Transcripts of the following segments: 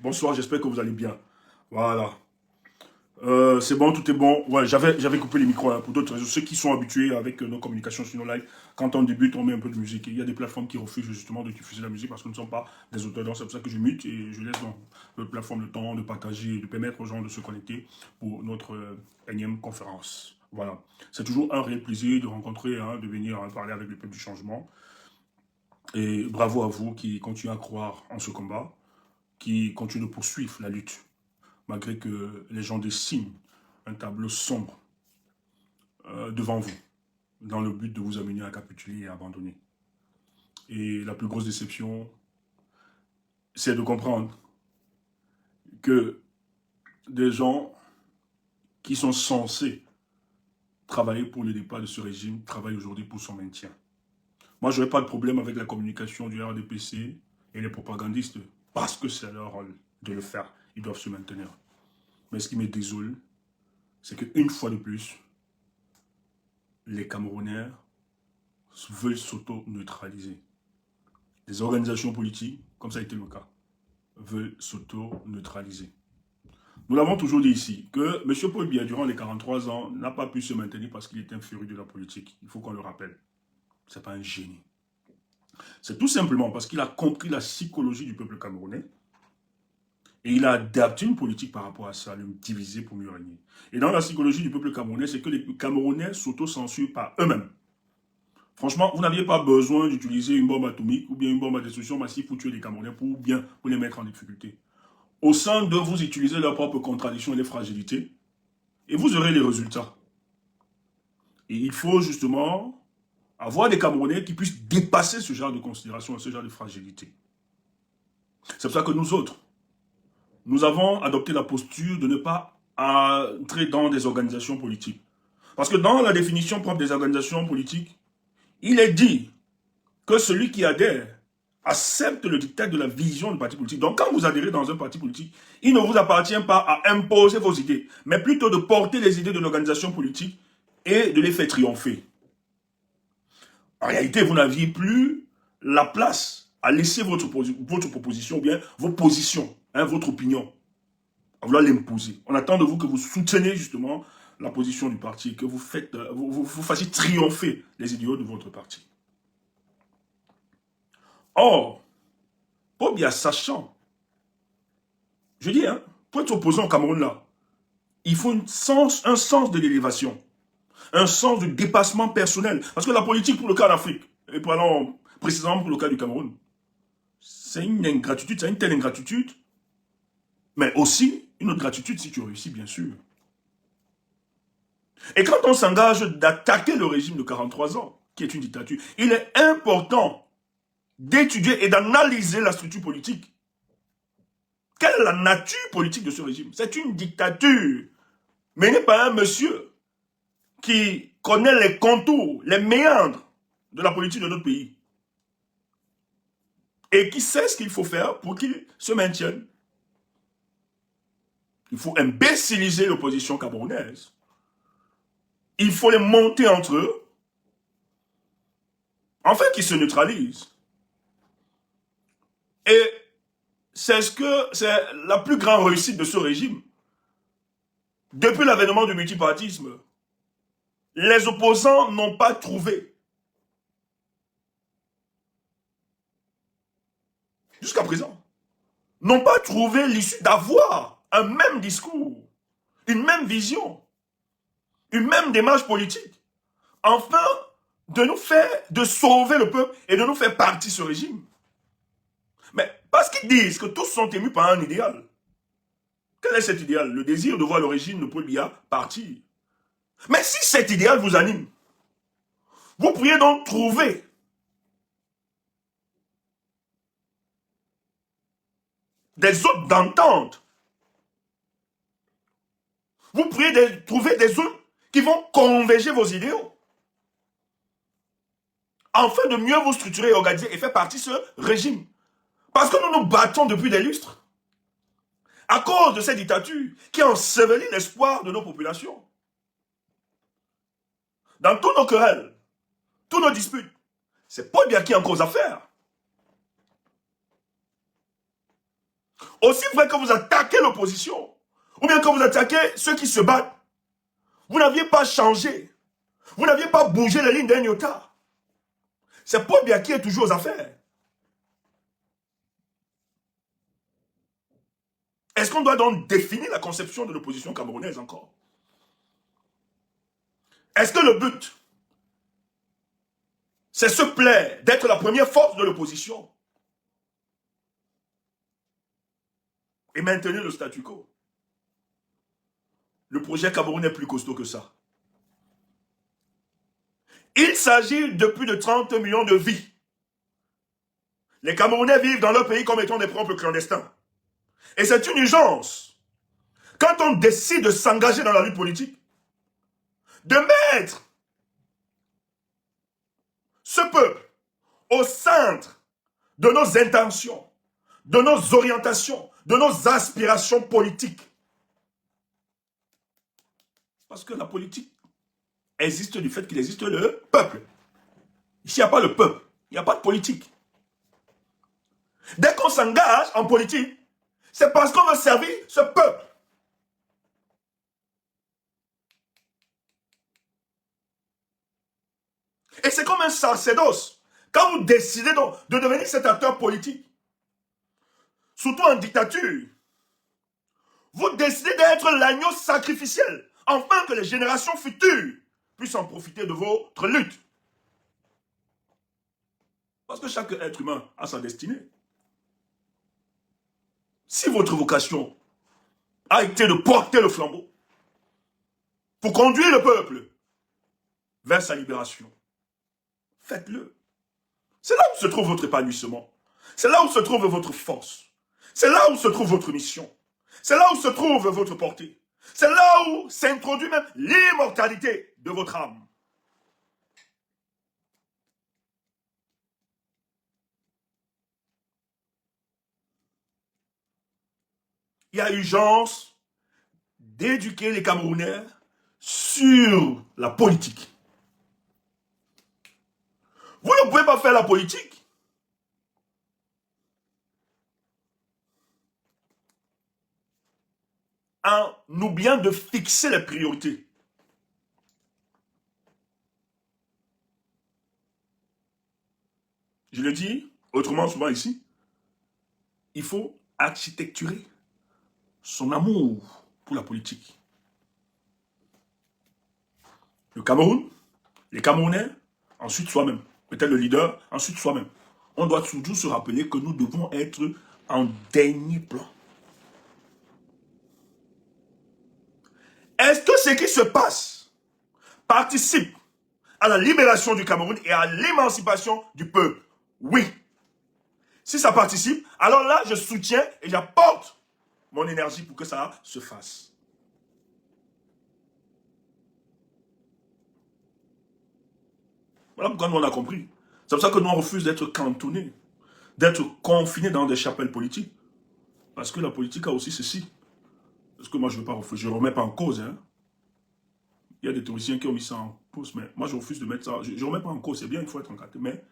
Bonsoir, j'espère que vous allez bien. Voilà. C'est bon, tout est bon. Ouais, j'avais coupé les micros hein, pour d'autres raisons. Ceux qui sont habitués avec nos communications sur nos lives, quand on débute, on met un peu de musique. Et il y a des plateformes qui refusent justement de diffuser la musique parce que nous ne sommes pas des auteurs. Donc c'est pour ça que je mute et je laisse donc la plateforme le temps de partager et de permettre aux gens de se connecter pour notre énième conférence. Voilà. C'est toujours un réel plaisir de rencontrer, hein, de venir hein, parler avec le peuple du changement. Et bravo à vous qui continuez à croire en ce combat, qui continuez de poursuivre la lutte malgré que les gens dessinent un tableau sombre devant vous, dans le but de vous amener à capituler et à abandonner. Et la plus grosse déception, c'est de comprendre que des gens qui sont censés travailler pour le départ de ce régime travaillent aujourd'hui pour son maintien. Moi, je n'aurais pas de problème avec la communication du RDPC et les propagandistes, parce que c'est leur rôle de le faire. Ils doivent se maintenir. Mais ce qui me désole, c'est qu'une fois de plus, les Camerounais veulent s'auto-neutraliser. Les organisations politiques, comme ça a été le cas, veulent s'auto-neutraliser. Nous l'avons toujours dit ici, que M. Paul Biya, durant les 43 ans, n'a pas pu se maintenir parce qu'il était un féru de la politique. Il faut qu'on le rappelle. Ce n'est pas un génie. C'est tout simplement parce qu'il a compris la psychologie du peuple camerounais et il a adapté une politique par rapport à ça, le diviser pour mieux régner. Et dans la psychologie du peuple camerounais, c'est que les Camerounais s'auto-censurent par eux-mêmes. Franchement, vous n'aviez pas besoin d'utiliser une bombe atomique ou bien une bombe à destruction massive pour tuer les Camerounais, pour les mettre en difficulté. Au sein de vous, utilisez leurs propres contradictions et les fragilités, et vous aurez les résultats. Et il faut justement avoir des Camerounais qui puissent dépasser ce genre de considération et ce genre de fragilité. C'est pour ça que nous autres, nous avons adopté la posture de ne pas entrer dans des organisations politiques. Parce que dans la définition propre des organisations politiques, il est dit que celui qui adhère accepte le dictat de la vision du parti politique. Donc quand vous adhérez dans un parti politique, il ne vous appartient pas à imposer vos idées, mais plutôt de porter les idées de l'organisation politique et de les faire triompher. En réalité, vous n'aviez plus la place à laisser votre proposition ou bien vos positions, hein, votre opinion, à vouloir l'imposer. On attend de vous que vous souteniez justement la position du parti, que vous fassiez triompher les idéaux de votre parti. Or, Paul Biya, sachant, je dis, hein, pour être opposant au Cameroun là, il faut un sens de l'élévation, un sens du dépassement personnel. Parce que la politique pour le cas d'Afrique, et parlons précisément pour le cas du Cameroun, c'est une ingratitude, c'est une telle ingratitude, mais aussi une autre gratitude si tu réussis, bien sûr. Et quand on s'engage d'attaquer le régime de 43 ans, qui est une dictature, il est important d'étudier et d'analyser la structure politique. Quelle est la nature politique de ce régime? C'est une dictature menée par un monsieur qui connaît les contours, les méandres de la politique de notre pays et qui sait ce qu'il faut faire pour qu'il se maintienne. Il faut imbéciliser l'opposition camerounaise. Il faut les monter entre eux, afin qu'ils se neutralisent. Et c'est la plus grande réussite de ce régime. Depuis l'avènement du multipartisme, les opposants n'ont pas trouvé, jusqu'à présent, n'ont pas trouvé l'issue d'avoir un même discours, une même vision, une même démarche politique, afin de sauver le peuple et de nous faire partir ce régime. Mais parce qu'ils disent que tous sont émus par un idéal. Quel est cet idéal? Le désir de voir le régime de Paul Biya partir. Mais si cet idéal vous anime, vous pourriez donc trouver des autres d'entente. Vous pourriez trouver des autres qui vont converger vos idéaux, afin de mieux vous structurer, organiser et faire partie de ce régime. Parce que nous nous battons depuis des lustres, à cause de cette dictature qui a enseveli l'espoir de nos populations. Dans tous nos querelles, tous nos disputes, c'est Paul Biya qui a en cause à faire. Aussi vrai que vous attaquez l'opposition, ou bien que vous attaquez ceux qui se battent, vous n'aviez pas changé. Vous n'aviez pas bougé les lignes d'un iota. C'est Paul Biya qui est toujours aux affaires. Est-ce qu'on doit donc définir la conception de l'opposition camerounaise encore? Est-ce que le but, c'est se plaire d'être la première force de l'opposition et maintenir le statu quo? Le projet Cameroun est plus costaud que ça. Il s'agit de plus de 30 millions de vies. Les Camerounais vivent dans leur pays comme étant des propres clandestins. Et c'est une urgence. Quand on décide de s'engager dans la lutte politique, de mettre ce peuple au centre de nos intentions, de nos orientations, de nos aspirations politiques. Parce que la politique existe du fait qu'il existe le peuple. Ici, il n'y a pas le peuple, il n'y a pas de politique. Dès qu'on s'engage en politique, c'est parce qu'on veut servir ce peuple. Et c'est comme un sacerdoce. Quand vous décidez de devenir cet acteur politique, surtout en dictature, vous décidez d'être l'agneau sacrificiel, afin que les générations futures puissent en profiter de votre lutte. Parce que chaque être humain a sa destinée. Si votre vocation a été de porter le flambeau pour conduire le peuple vers sa libération, faites-le. C'est là où se trouve votre épanouissement. C'est là où se trouve votre force. C'est là où se trouve votre mission. C'est là où se trouve votre portée. C'est là où s'introduit même l'immortalité de votre âme. Il y a urgence d'éduquer les Camerounais sur la politique. Vous ne pouvez pas faire la politique en oubliant de fixer les priorités. Je le dis autrement souvent ici, il faut architecturer son amour pour la politique. Le Cameroun, les Camerounais, ensuite soi-même. Peut-être le leader, ensuite soi-même. On doit toujours se rappeler que nous devons être en dernier plan. Est-ce que ce qui se passe participe à la libération du Cameroun et à l'émancipation du peuple? Oui. Si ça participe, alors là, je soutiens et j'apporte mon énergie pour que ça se fasse. Voilà pourquoi nous on a compris. C'est pour ça que nous on refuse d'être cantonnés, d'être confinés dans des chapelles politiques. Parce que la politique a aussi ceci. Parce que moi je ne remets pas en cause. Hein. Il y a des théoriciens qui ont mis ça en cause, mais moi je refuse de mettre ça. Je ne remets pas en cause, c'est bien, il faut être encarté. Mais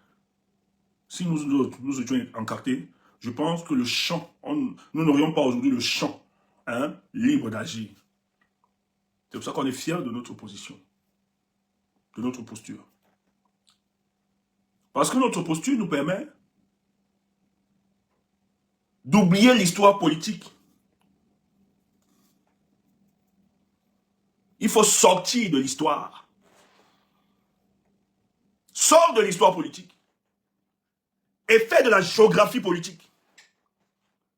si nous étions encartés, je pense que le champ, nous n'aurions pas aujourd'hui le champ libre d'agir. C'est pour ça qu'on est fiers de notre position, de notre posture. Parce que notre posture nous permet d'oublier l'histoire politique. Il faut sortir de l'histoire. Sors de l'histoire politique. Et fais de la géographie politique.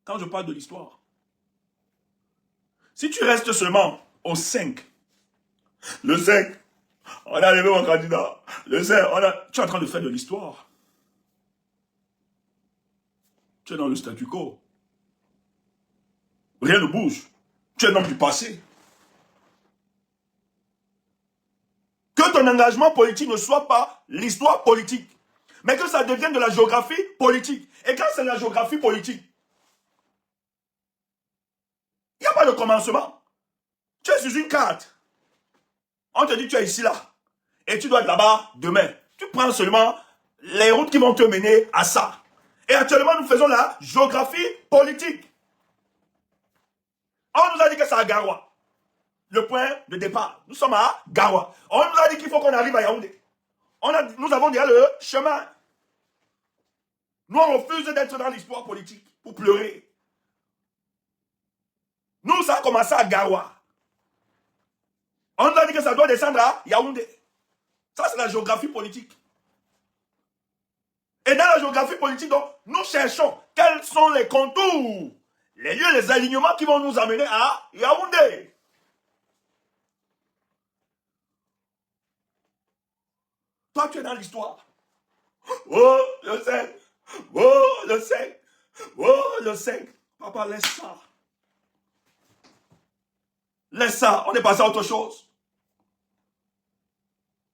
Quand je parle de l'histoire, si tu restes seulement au 5, le 5, on a levé mon candidat, le 5, tu es en train de faire de l'histoire. Tu es dans le statu quo. Rien ne bouge. Tu es dans du passé. Que ton engagement politique ne soit pas l'histoire politique, mais que ça devienne de la géographie politique. Et quand c'est de la géographie politique, il n'y a pas de commencement. Tu es sur une carte. On te dit tu es ici là. Et tu dois être là-bas demain. Tu prends seulement les routes qui vont te mener à ça. Et actuellement, nous faisons la géographie politique. que c'est à Garoua. Le point de départ. Nous sommes à Garoua. On nous a dit qu'il faut qu'on arrive à Yaoundé. Nous avons déjà le chemin. Nous, on refuse d'être dans l'histoire politique pour pleurer. Nous, ça a commencé à Garoua. On nous a dit que ça doit descendre à Yaoundé. Ça, c'est la géographie politique. Et dans la géographie politique, donc, nous cherchons quels sont les contours, les lieux, les alignements qui vont nous amener à Yaoundé. Toi, tu es dans l'histoire. Oh, le 5. Oh, le 5. Oh, le 5. Papa, laisse ça. Laisse ça. On est passé à autre chose.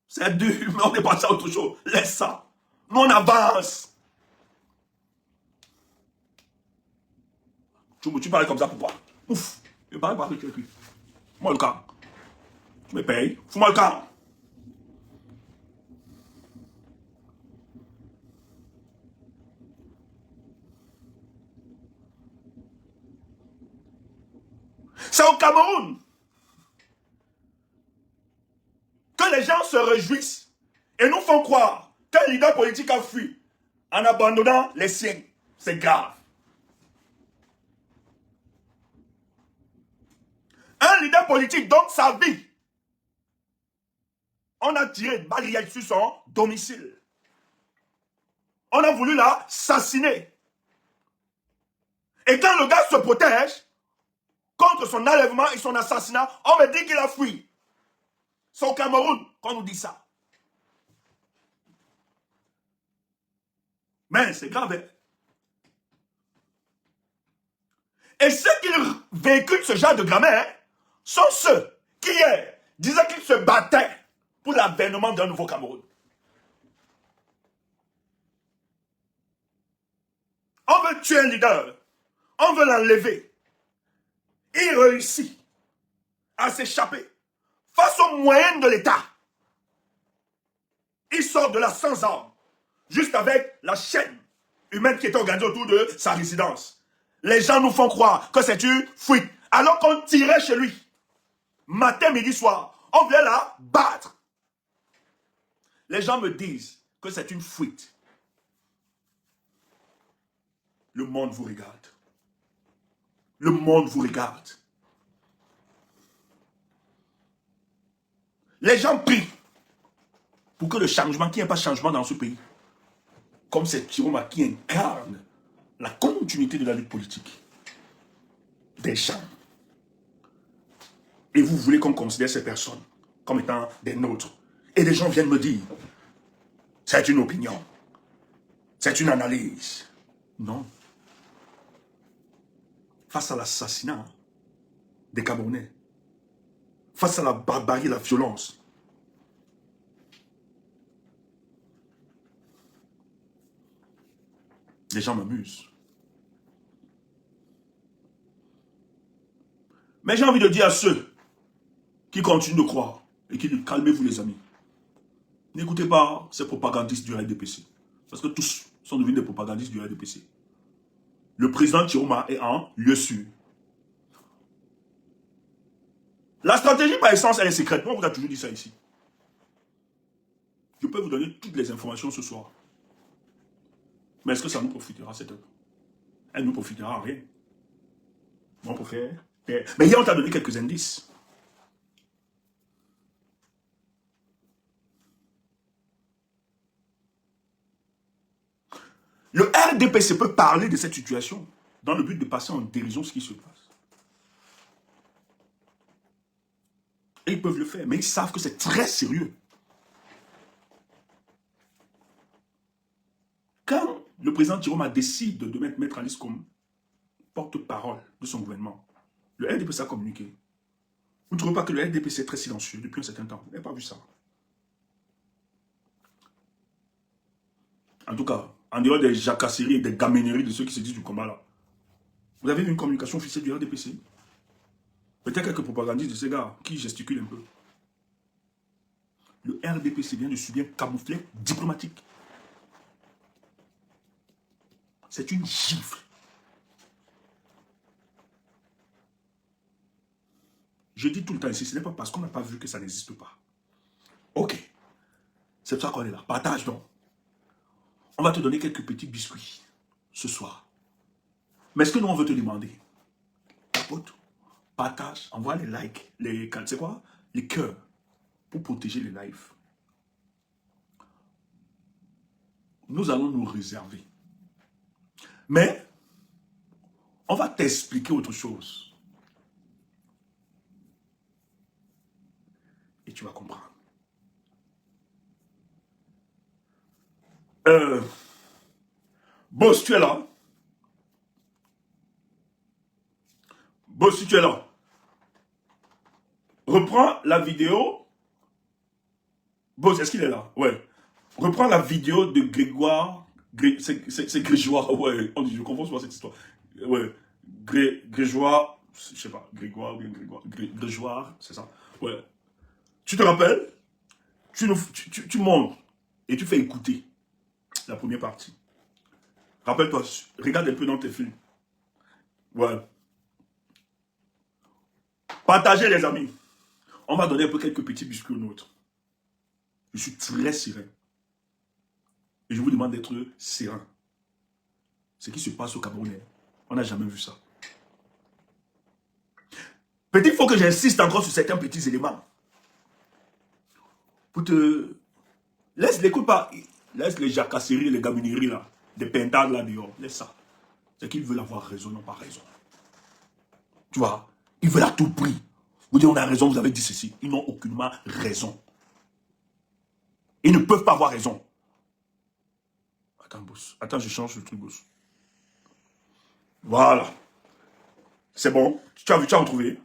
C'est dur, mais on est passé à autre chose. Laisse ça. Nous, on avance. Tu parles comme ça, pourquoi? Ouf. Je parle pas que tu es cuit. Fous-moi le camp. Tu me payes. Fous-moi le camp. C'est au Cameroun que les gens se réjouissent et nous font croire qu'un leader politique a fui en abandonnant les siens. C'est grave. Un leader politique, donc sa vie, on a tiré une balle réelle sur son domicile. On a voulu l'assassiner. Et quand le gars se protège contre son enlèvement et son assassinat, on me dit qu'il a fui. C'est au Cameroun qu'on nous dit ça. Mais c'est grave. Hein? Et ceux qui véhiculent ce genre de grammaire sont ceux qui hier disaient qu'ils se battaient pour l'avènement d'un nouveau Cameroun. On veut tuer un leader. On veut l'enlever. Il réussit à s'échapper face aux moyens de l'État. Il sort de là sans armes, juste avec la chaîne humaine qui est organisée autour de sa résidence. Les gens nous font croire que c'est une fuite, alors qu'on tirait chez lui. Matin, midi, soir, on voulait la battre. Les gens me disent que c'est une fuite. Le monde vous regarde. Le monde vous regarde. Les gens prient pour que le changement, qu'il n'y ait pas de changement dans ce pays, comme c'est Chiroma qui incarne la continuité de la lutte politique des gens. Et vous voulez qu'on considère ces personnes comme étant des nôtres. Et les gens viennent me dire, c'est une opinion, c'est une analyse. Non. Face à l'assassinat des Camerounais, face à la barbarie, la violence, les gens m'amusent. Mais j'ai envie de dire à ceux qui continuent de croire et qui disent, calmez-vous les amis. N'écoutez pas ces propagandistes du RDPC. Parce que tous sont devenus des propagandistes du RDPC. Le président Chiroma est en lieu sûr. La stratégie par essence, elle est secrète. Moi, on vous a toujours dit ça ici. Je peux vous donner toutes les informations ce soir. Mais est-ce que ça nous profitera cette œuvre? Elle ne nous profitera à rien. On peut faire. Mais hier, on t'a donné quelques indices. Le RDPC peut parler de cette situation dans le but de passer en dérision ce qui se passe. Et ils peuvent le faire, mais ils savent que c'est très sérieux. Quand le président Chiroma décide de mettre Maître Alice comme porte-parole de son gouvernement, le RDPC a communiqué. Vous ne trouvez pas que le RDPC est très silencieux depuis un certain temps? Vous n'avez pas vu ça. En tout cas, en dehors des jacasseries et des gamineries de ceux qui se disent du combat là, vous avez vu une communication officielle du RDPC? Peut-être quelques propagandistes de ces gars qui gesticulent un peu. Le RDPC vient de subir un camouflet diplomatique. C'est une gifle. Je dis tout le temps ici, ce n'est pas parce qu'on n'a pas vu que ça n'existe pas. Ok. C'est pour ça qu'on est là. Partage donc. On va te donner quelques petits biscuits ce soir. Mais ce que nous, on veut te demander, tapote, partage, envoie les likes, c'est quoi? Les cœurs pour protéger les lives. Nous allons nous réserver. Mais, on va t'expliquer autre chose. Et tu vas comprendre. Boss, tu es là? Boss, si tu es là, reprends la vidéo. Boss, est-ce qu'il est là? Ouais. Reprends la vidéo de Grégoire. C'est Grégoire, ouais. Je comprends pas cette histoire. Ouais. Grégoire, je sais pas. Grégoire, oui, Grégoire, c'est ça. Ouais. Tu te rappelles? Tu montes et tu fais écouter la première partie. Rappelle-toi, regarde un peu dans tes films. Ouais. Partagez les amis. On va donner un peu quelques petits biscuits aux nôtres. Je suis très serein. Et je vous demande d'être serein. Ce qui se passe au Cameroun, on n'a jamais vu ça. Peut-être qu'il faut que j'insiste encore sur certains petits éléments. Pour te... Laisse l'écoute pas. Laisse les jacasseries, les gamineries là. Des pintades là dehors. Laisse ça. C'est qu'ils veulent avoir raison, non pas raison. Tu vois? Ils veulent à tout prix. Vous dites on a raison, vous avez dit ceci. Ils n'ont aucunement raison. Ils ne peuvent pas avoir raison. Attends, boss. Attends, je change le truc, boss. Voilà. C'est bon. Tu as vu, tu as retrouvé?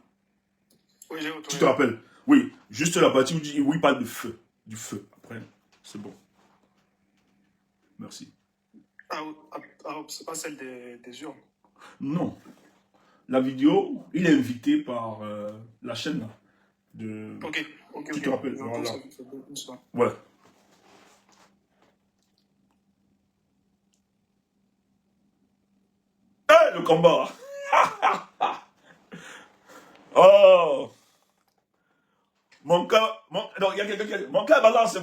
Oui, j'ai retrouvé. Tu te rappelles? Oui. Juste la partie où il dit, oui, il parle de feu. Du feu. Après, c'est bon. Merci. Ah, c'est pas celle des urnes. Non. La vidéo, il est invité par la chaîne là, de... Ok. Tu te rappelles? Voilà. Ça. Ouais. Eh, le combat. Oh. Mon cœur, non, il y a quelqu'un qui a... Mon cœur balance.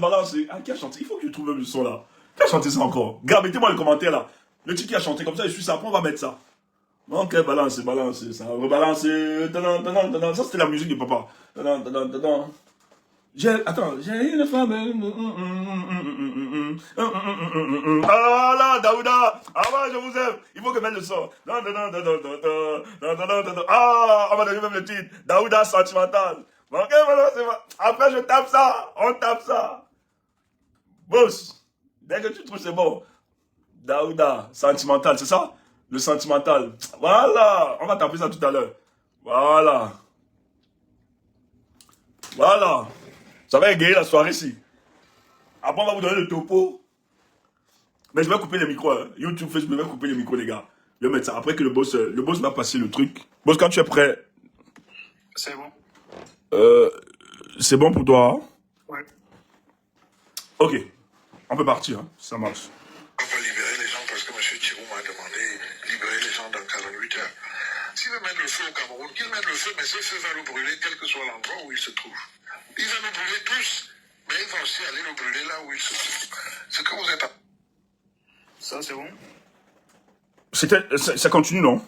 Ah, qui a chanté? Il faut que tu trouves le son là. Qui a chanté ça encore? Gars, mettez-moi le commentaire là. Le type qui a chanté comme ça, je suis ça. Après, on va mettre ça. Mon cœur balance, ça. Rebalance. Ça, c'était la musique de papa. Attends, j'ai une femme. Ah là, Daouda. Ah ouais, je vous aime. Il faut que je mette le son. Ah, on va donner même le titre. Daouda sentimental. Bon, après, je tape ça. On tape ça. Boss, dès que tu trouves c'est bon. Daouda, sentimental, c'est ça? Le sentimental. Voilà. On va taper ça tout à l'heure. Voilà. Ça va égayer la soirée ici. Après, on va vous donner le topo. Mais je vais couper les micros. Hein. YouTube, Facebook, je vais couper les micros, les gars. Je vais mettre ça. Après que le boss va passer le truc. Boss, quand tu es prêt. C'est bon. C'est bon pour toi, hein? Ouais. Ok. On peut partir, hein. Ça marche. On va libérer les gens parce que M. Thierry m'a demandé de libérer les gens dans 48 heures. S'il veut mettre le feu au Cameroun, qu'il mette le feu, mais ce feu va le brûler quel que soit l'endroit où il se trouve. Il va nous brûler tous, mais il va aussi aller le brûler là où il se trouve. Ce que vous êtes... Ça, c'est bon? Ça continue, non?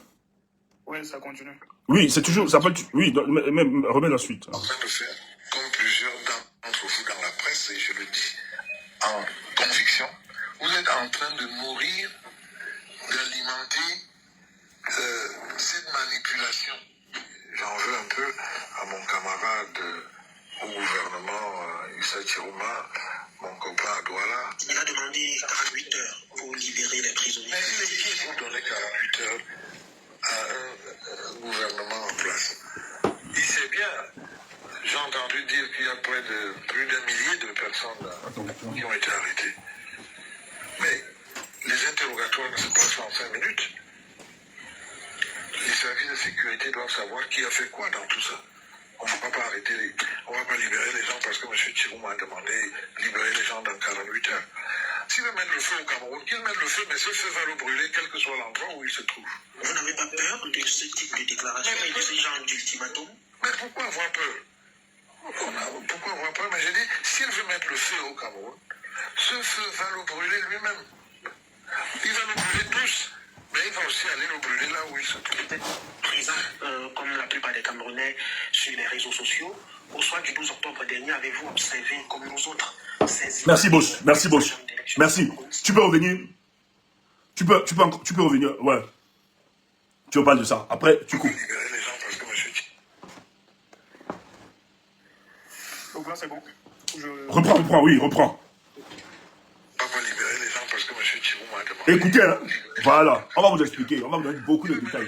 Ouais, ça continue. Oui, c'est toujours... Ça peut, oui, mais remets la suite. En train de faire, comme plusieurs d'entre vous dans la presse, et je le dis en conviction, vous êtes en train de nourrir, d'alimenter cette manipulation. J'en veux un peu à mon camarade au gouvernement, Issa Chirouma, mon copain à Douala. Il a demandé 48 heures pour libérer les prisonniers. Mais il est qui pour donner 48 heures à un gouvernement en place? Il sait bien. J'ai entendu dire qu'il y a plus d'un millier de personnes qui ont été arrêtées. Mais les interrogatoires ne se passent pas en 5 minutes. Les services de sécurité doivent savoir qui a fait quoi dans tout ça. On ne va pas arrêter, on ne va pas libérer les gens parce que M. Thierry m'a demandé de libérer les gens dans 48 heures. S'il veut mettre le feu au Cameroun, qu'il mette le feu, mais ce feu va le brûler, quel que soit l'endroit où il se trouve. Vous n'avez pas peur de ce type de déclaration et de ce genre d'ultimatum? Mais pourquoi avoir peur? Pourquoi avoir peur? Mais j'ai dit, s'il veut mettre le feu au Cameroun, ce feu va le brûler lui-même. Il va le brûler tous, mais il va aussi aller le brûler là où il se trouve. Président, comme la plupart des Camerounais sur les réseaux sociaux, au soir du 12 octobre dernier, avez-vous observé, comme nous autres, ces Merci, boss. Merci, boss. Merci. Tu peux revenir. Tu peux revenir. Ouais. Tu parles de ça. Après, tu coupes. Libérer les gens parce que monsieur... Donc là, c'est bon. Reprends, oui, reprends. Pas libérer les gens parce que monsieur Thirou m'a demandé... Écoutez, hein. Voilà. On va vous expliquer. On va vous donner beaucoup de détails.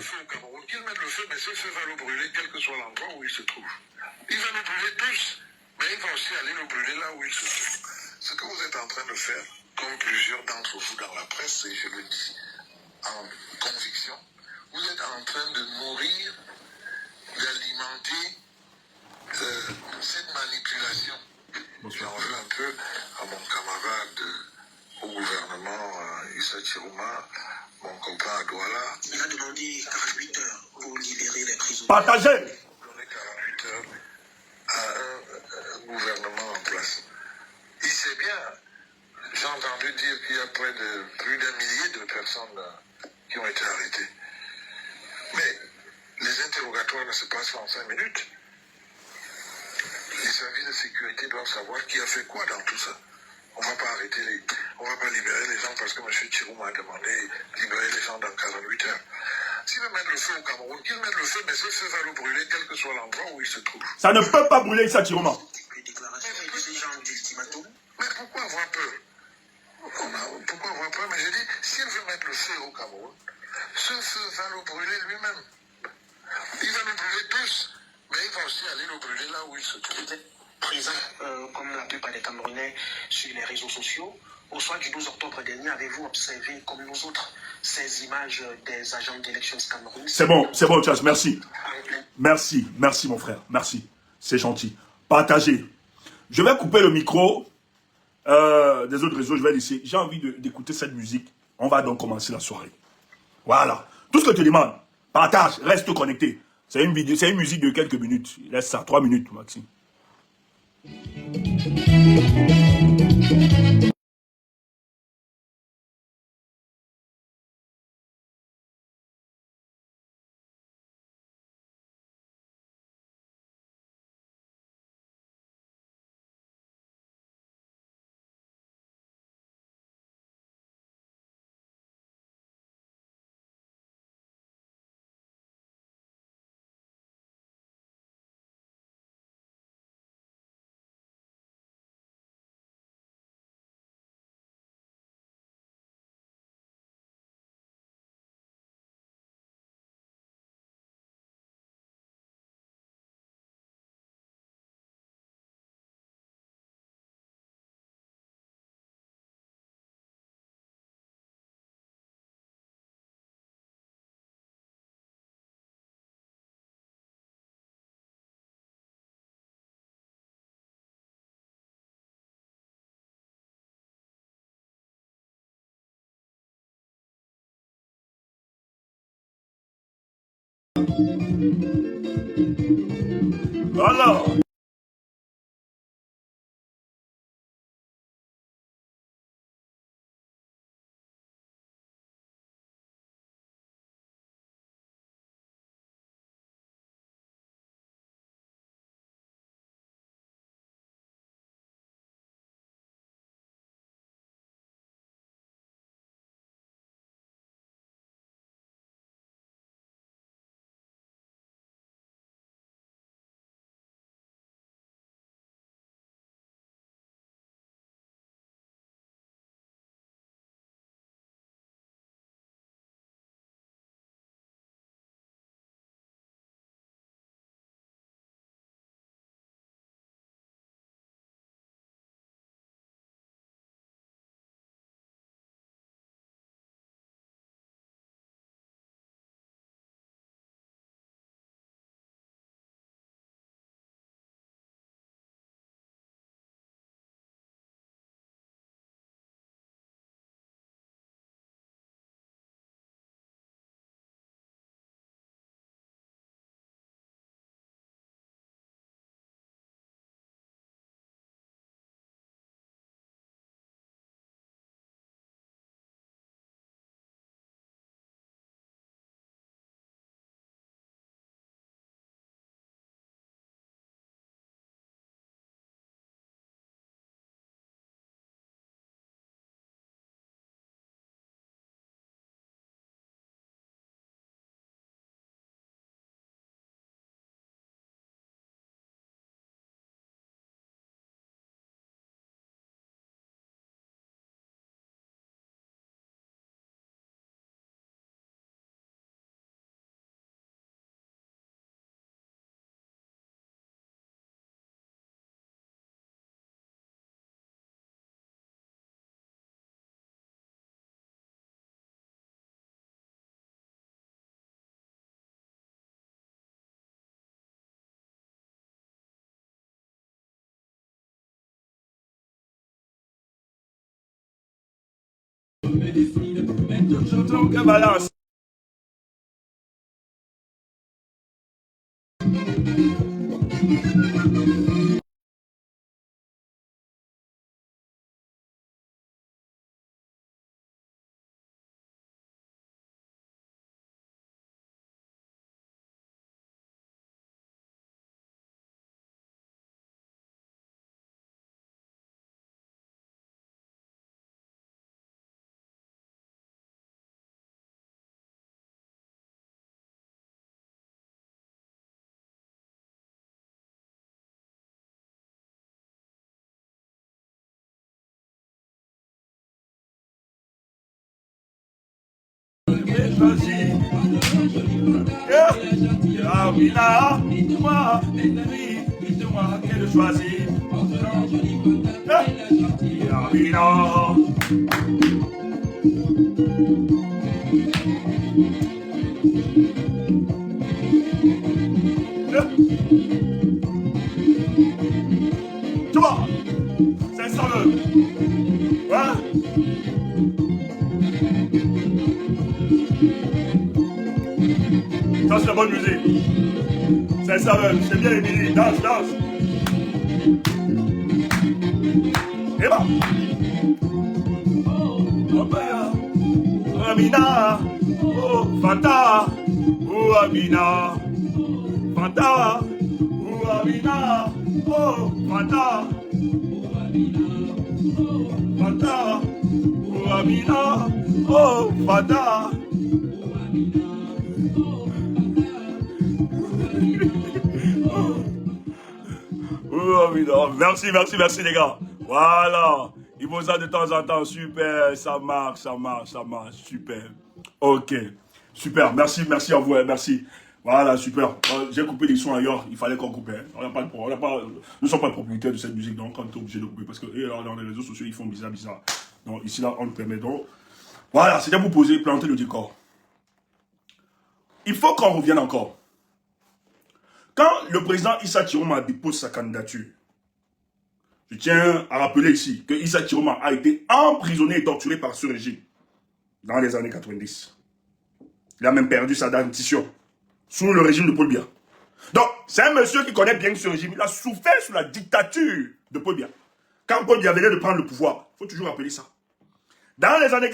Qu'il mette le feu, mais ce feu va le brûler, quel que soit l'endroit où il se trouve. Il va le brûler tous, mais il va aussi aller le brûler là où il se trouve. Ce que vous êtes en train de faire, comme plusieurs d'entre vous dans la presse, et je le dis en conviction, vous êtes en train de nourrir, d'alimenter cette manipulation. J'en veux un peu à mon camarade au gouvernement, Issa Chirouma, mon copain à Douala. Il a demandé 48 heures pour libérer les prisonniers. Partagez. Donner 48 heures à un gouvernement en place. Il sait bien, j'ai entendu dire qu'il y a plus d'un millier de personnes qui ont été arrêtées. Mais les interrogatoires ne se passent pas en 5 minutes. Les services de sécurité doivent savoir qui a fait quoi dans tout ça. On ne va pas libérer les gens parce que M. Thirou m'a demandé de libérer les gens dans 48 heures. S'il veut mettre le feu au Cameroun, qu'il mette le feu, mais ce feu va le brûler, quel que soit l'endroit où il se trouve. Ça ne peut pas brûler ça, Chiroma. Les déclarations et de ce genre d'ultimatum. Mais pourquoi avoir peur? Pourquoi avoir peur? Mais j'ai dit, s'il veut mettre le feu au Cameroun, ce feu va le brûler lui-même. Il va le brûler tous, mais il va aussi aller le brûler là où il se trouve. Président, comme la plupart des Camerounais sur les réseaux sociaux, au soir du 12 octobre dernier, avez-vous observé, comme nous autres, ces images des agents d'élections Cameroun? C'est bon, Charles, merci. Merci, mon frère, merci. C'est gentil. Partagez. Je vais couper le micro des autres réseaux, je vais laisser. J'ai envie d'écouter cette musique. On va donc commencer la soirée. Voilà. Tout ce que je te demande, partage, reste connecté. C'est une vidéo, c'est une musique de quelques minutes. Laisse ça, 3 minutes, Maxime. Voilà. Donc, balance. Amina, moi, dites-moi quelle choisir. Amina. Tu vois, c'est ça le. Hein? Ça, c'est la bonne musique. C'est ça, c'est bien Émilie. Danse, danse. Et bah. Oh, bah. Amina. Oh, Fanta. Oh, Amina. Fanta. Oh, Amina. Oh, Fanta. Fanta. Oh, Amina. Oh, Fanta. Oh, merci, merci, merci les gars. Voilà. Il faut ça de temps en temps. Super. Ça marche, ça marche, ça marche. Super. Ok. Super. Merci, merci à vous. Merci. Voilà, super. J'ai coupé les sons ailleurs. Il fallait qu'on coupe. Hein. On n'a pas de problème. Nous ne sommes pas propriétaires de cette musique. Donc, on est obligé de couper. Parce que dans les réseaux sociaux, ils font bizarre, bizarre. Donc, ici, là, on le permet. Donc, voilà. C'est bien vous poser, planter le décor. Il faut qu'on revienne encore. Quand le président Issa Chiroma dépose sa candidature, je tiens à rappeler ici que Issa Chiroma a été emprisonné et torturé par ce régime dans les années 90. Il a même perdu sa dentition sous le régime de Paul Biya. Donc, c'est un monsieur qui connaît bien ce régime. Il a souffert sous la dictature de Paul Biya. Quand Paul Biya venait de prendre le pouvoir, il faut toujours rappeler ça. Dans les années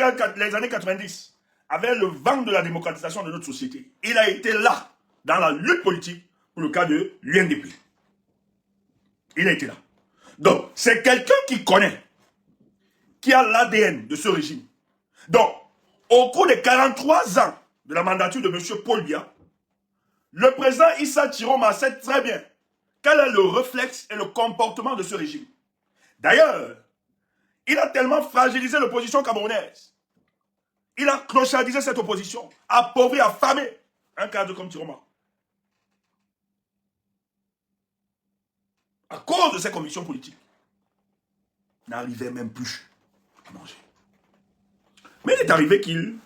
90, avec le vent de la démocratisation de notre société, il a été là, dans la lutte politique, pour le cas de l'UNDP. Il a été là. Donc, c'est quelqu'un qui connaît, qui a l'ADN de ce régime. Donc, au cours des 43 ans de la mandature de M. Paul Biya, le président Issa Chiroma sait très bien quel est le réflexe et le comportement de ce régime. D'ailleurs, il a tellement fragilisé l'opposition camerounaise. Il a clochardisé cette opposition, appauvri, affamé un cadre comme Chiroma. À cause de ces commissions politiques, n'arrivait même plus à manger. Mais il est arrivé qu'il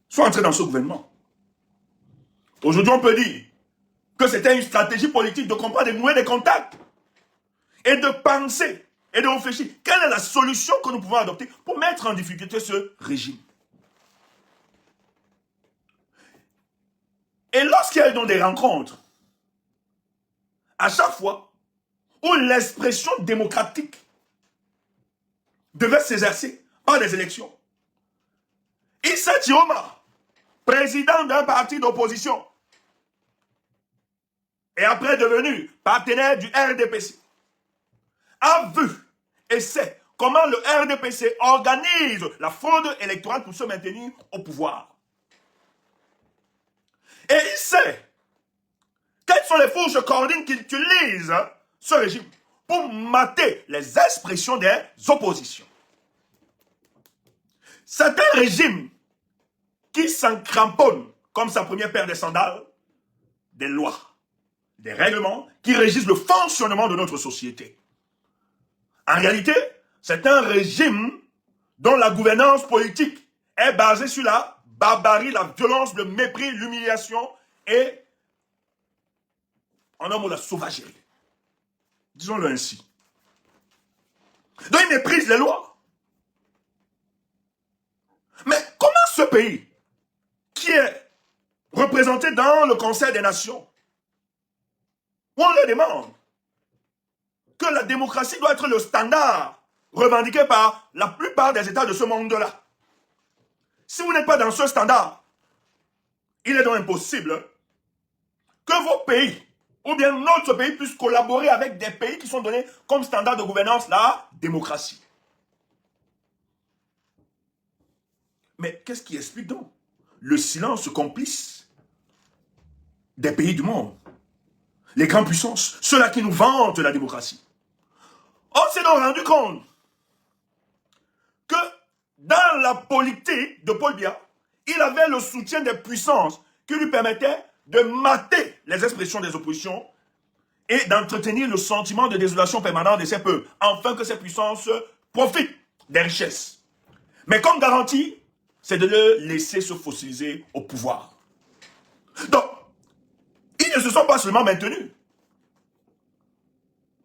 soit entré dans ce gouvernement. Aujourd'hui, on peut dire que c'était une stratégie politique de comprendre et nouer des contacts et de penser et de réfléchir. Quelle est la solution que nous pouvons adopter pour mettre en difficulté ce régime? Et lorsqu'il y a eu donc des rencontres, à chaque fois, où l'expression démocratique devait s'exercer par des élections. Issa Chiroma, président d'un parti d'opposition, et après devenu partenaire du RDPC, a vu et sait comment le RDPC organise la fraude électorale pour se maintenir au pouvoir. Et il sait quelles sont les fourches cordines qu'il utilise, ce régime, pour mater les expressions des oppositions. C'est un régime qui s'en cramponne comme sa première paire de sandales, des lois, des règlements qui régissent le fonctionnement de notre société. En réalité, c'est un régime dont la gouvernance politique est basée sur la barbarie, la violence, le mépris, l'humiliation et, en un mot, la sauvagerie. Disons-le ainsi. Donc, il méprise les lois. ce pays qui est représenté dans le Conseil des Nations, où on leur demande que la démocratie doit être le standard revendiqué par la plupart des États de ce monde-là. Si vous n'êtes pas dans ce standard, il est donc impossible que vos pays, ou bien notre pays, puissent collaborer avec des pays qui sont donnés comme standard de gouvernance la démocratie. Mais qu'est-ce qui explique donc le silence complice des pays du monde? Les grandes puissances, ceux-là qui nous vantent la démocratie. On s'est donc rendu compte que dans la politique de Paul Biya, il avait le soutien des puissances qui lui permettaient de mater les expressions des oppositions et d'entretenir le sentiment de désolation permanente de ces peuples, afin que ces puissances profitent des richesses. Mais comme garantie, c'est de le laisser se fossiliser au pouvoir. Donc, ils ne se sont pas seulement maintenus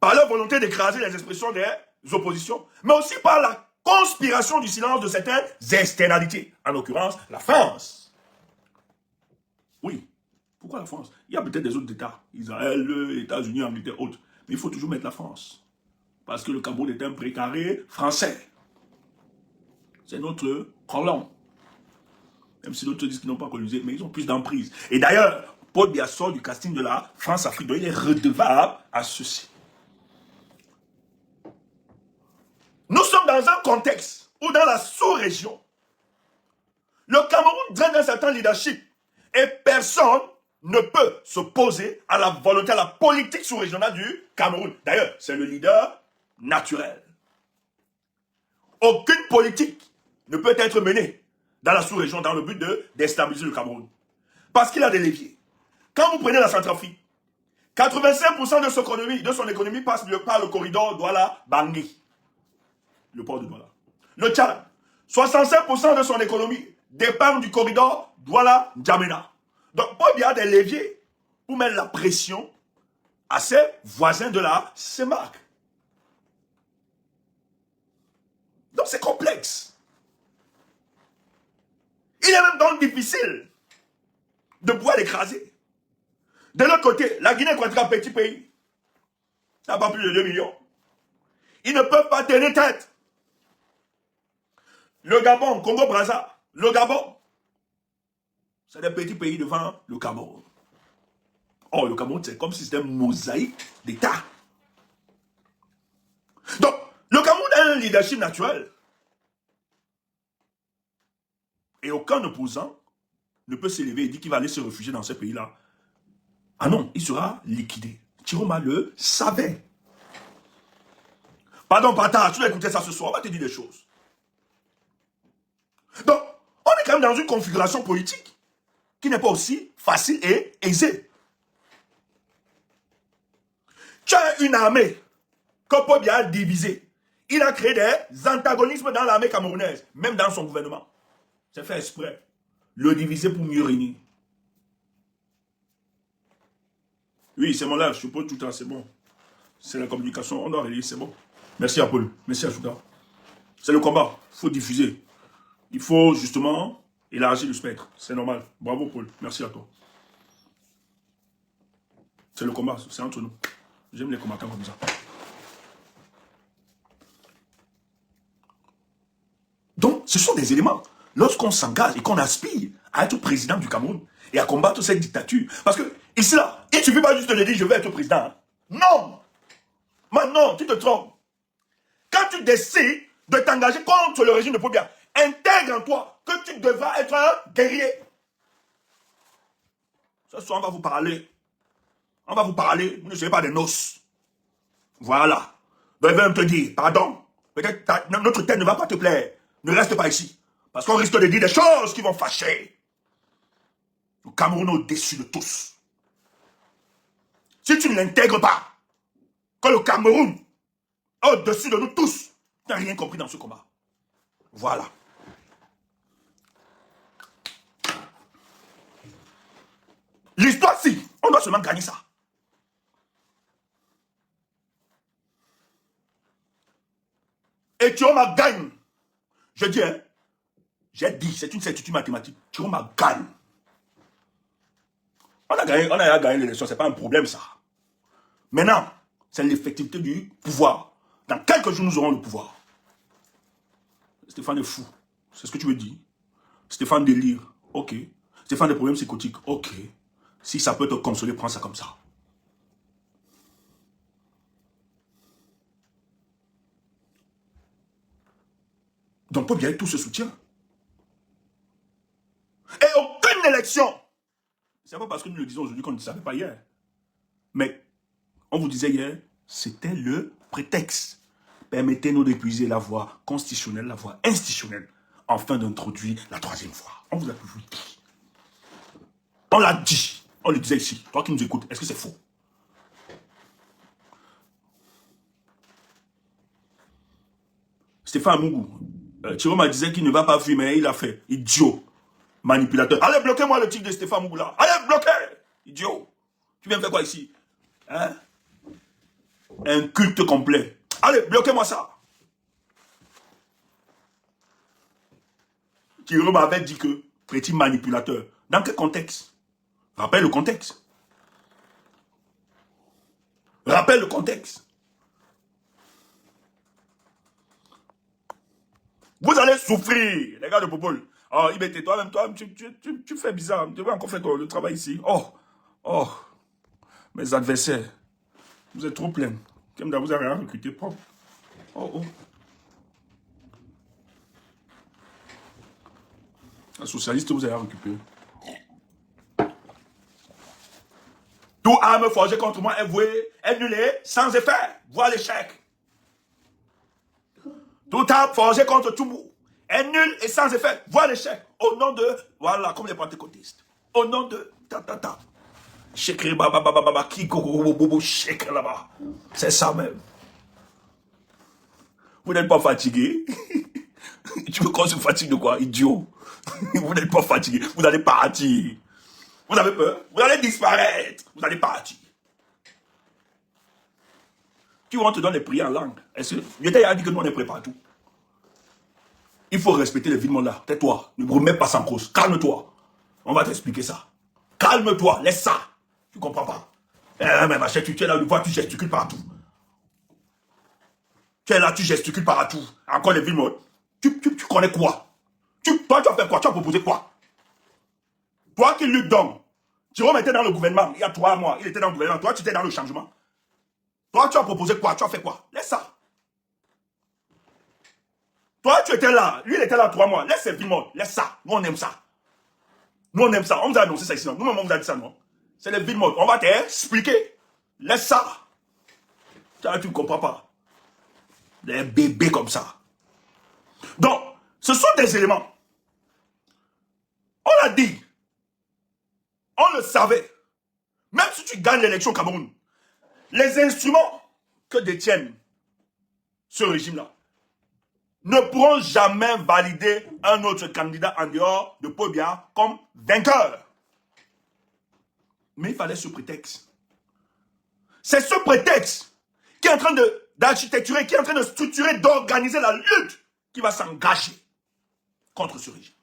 par leur volonté d'écraser les expressions des oppositions, mais aussi par la conspiration du silence de certaines externalités, en l'occurrence la France. Oui, pourquoi la France? Il y a peut-être des autres États, Israël, États-Unis, Angleterre, autres, mais il faut toujours mettre la France, parce que le Cameroun est un précaré français. C'est notre colon. Même si d'autres disent qu'ils n'ont pas colonisé, mais ils ont plus d'emprise. Et d'ailleurs, Paul Biya sort du casting de la France-Afrique, donc il est redevable à ceci. Nous sommes dans un contexte où dans la sous-région, le Cameroun draine un certain leadership et personne ne peut s'opposer à la volonté, à la politique sous-régionale du Cameroun. D'ailleurs, c'est le leader naturel. Aucune politique ne peut être menée dans la sous-région dans le but de déstabiliser le Cameroun. Parce qu'il a des leviers. Quand vous prenez la Centrafrique, 85% de son économie passe par le corridor Douala-Bangui, le port de Douala. Le Tchad, 65% de son économie dépend du corridor Douala-N'Djamena. Donc, Paul Biya a des leviers pour mettre la pression à ses voisins de la CEMAC. Donc, c'est complexe. Il est même donc difficile de pouvoir l'écraser. De l'autre côté, la Guinée équatoriale, petit pays, n'a pas plus de 2 millions. Ils ne peuvent pas tenir tête. Le Gabon, Congo-Brazza, le Gabon, c'est des petits pays devant le Cameroun. Or, le Cameroun, c'est comme si c'était une mosaïque d'État. Donc, le Cameroun a un leadership naturel. Et aucun opposant ne peut s'élever et dire qu'il va aller se réfugier dans ce pays-là. Ah non, il sera liquidé. Chiroma le savait. Pardon, Pata, tu vas écouter ça ce soir, on va te dire des choses. Donc, on est quand même dans une configuration politique qui n'est pas aussi facile et aisée. Tu as une armée que Paul Biya a divisée. Il a créé des antagonismes dans l'armée camerounaise, même dans son gouvernement. C'est fait exprès. Le diviser pour mieux régner. Oui, c'est mon live, je suppose tout le temps, c'est bon. C'est la communication, on doit régler, c'est bon. Merci à Paul, merci à Chouda. C'est le combat, il faut diffuser. Il faut justement élargir le spectre, c'est normal. Bravo Paul, merci à toi. C'est le combat, c'est entre nous. J'aime les combattants comme ça. Donc, ce sont des éléments. Lorsqu'on s'engage et qu'on aspire à être président du Cameroun et à combattre cette dictature. Parce que, ici là, il ne suffit pas juste de dire je vais être président. Hein. Non! Maintenant, tu te trompes. Quand tu décides de t'engager contre le régime de Paul Biya, intègre en toi que tu devras être un guerrier. Ce soir, on va vous parler. On va vous parler, vous ne serez pas des noces. Voilà. Donc, il va me te dire, pardon, peut-être notre tête ne va pas te plaire. Ne reste pas ici. Parce qu'on risque de dire des choses qui vont fâcher. Le Cameroun est au-dessus de tous. Si tu ne l'intègres pas, que le Cameroun est au-dessus de nous tous, tu n'as rien compris dans ce combat. Voilà. L'histoire, si, on doit seulement gagner ça. Et Thioma gagne. Je dis, hein, J'ai dit, c'est une certitude mathématique. Chiroma gagne. On a gagné l'élection, c'est pas un problème ça. Maintenant, c'est l'effectivité du pouvoir. Dans quelques jours, nous aurons le pouvoir. Stéphane est fou. C'est ce que tu me dis. Stéphane délire. Ok. Stéphane des problèmes psychotiques. Ok. Si ça peut te consoler, prends ça comme ça. Donc, Paul Biya tout ce soutien. Et aucune élection. C'est pas parce que nous le disons aujourd'hui qu'on ne le savait pas hier. Mais, on vous disait hier, c'était le prétexte. Permettez-nous d'épuiser la voie constitutionnelle, la voie institutionnelle, afin d'introduire la troisième voie. On vous a toujours dit. On l'a dit. On le disait ici. Toi qui nous écoutes, est-ce que c'est faux? Stéphane Mougou. Chiroma disait qu'il ne va pas fuir, mais il a fait. Idiot. Manipulateur. Allez, bloquez-moi le titre de Stéphane Mougou là. Allez, bloquez. Idiot. Tu viens faire quoi ici? Hein? Un culte complet. Allez, bloquez-moi ça. Chiroma avait dit que petit manipulateur. Dans quel contexte? Rappelle le contexte. Rappelle le contexte. Vous allez souffrir, les gars de Popol. Oh, Ibete, toi-même, tu fais bizarre. Tu vas encore faire le travail ici. Oh, mes adversaires, vous êtes trop pleins. Kemda, vous avez rien recruté propre. Oh. Un socialiste, vous avez récupéré. Tout arme forgée contre moi est vouée, est nul et sans effet. Vois l'échec. Tout arme forgée contre Toubou est nul et sans effet. Vois l'échec. Au nom de, voilà, comme les pentecôtistes. Au nom de, Shekri baba, kiko, shek là-bas. C'est ça même. Vous n'êtes pas fatigué? Tu veux qu'on se fatigue de quoi, idiot? Vous n'êtes pas fatigué. Vous allez partir. Vous avez peur? Vous allez disparaître. Vous allez partir. Tu vois, on te donne les prières en langue. Est-ce que Dieu a dit que nous on est prêts partout? Il faut respecter les vides là. Tais-toi. Ne remets pas ça en cause. Calme-toi. On va t'expliquer ça. Calme-toi. Laisse ça. Tu comprends pas? Mais ma chère, tu es là, tu vois, tu gesticules partout. Tu es là, tu gesticules partout. Encore les vides mots. Tu connais quoi? Toi, tu as fait quoi? Tu as proposé quoi? Toi qui luttes donc. Jérôme était dans le gouvernement il y a 3 mois. Il était dans le gouvernement. Toi, tu étais dans le changement. Toi, tu as proposé quoi? Tu as fait quoi? Laisse ça. Toi, tu étais là. Lui, il était là 3 mois. Laisse ces vides mots. Laisse ça. Nous, on aime ça. Nous, on aime ça. On vous a annoncé ça ici. Nous-mêmes, on vous a dit ça, non? C'est les vides mots. On va t'expliquer. Laisse ça. Tu ne comprends pas. Des bébés comme ça. Donc, ce sont des éléments. On l'a dit. On le savait. Même si tu gagnes l'élection au Cameroun, les instruments que détiennent ce régime-là ne pourront jamais valider un autre candidat en dehors de Paul Biya comme vainqueur. Mais il fallait ce prétexte. C'est ce prétexte qui est en train d'architecturer, qui est en train de structurer, d'organiser la lutte qui va s'engager contre ce régime.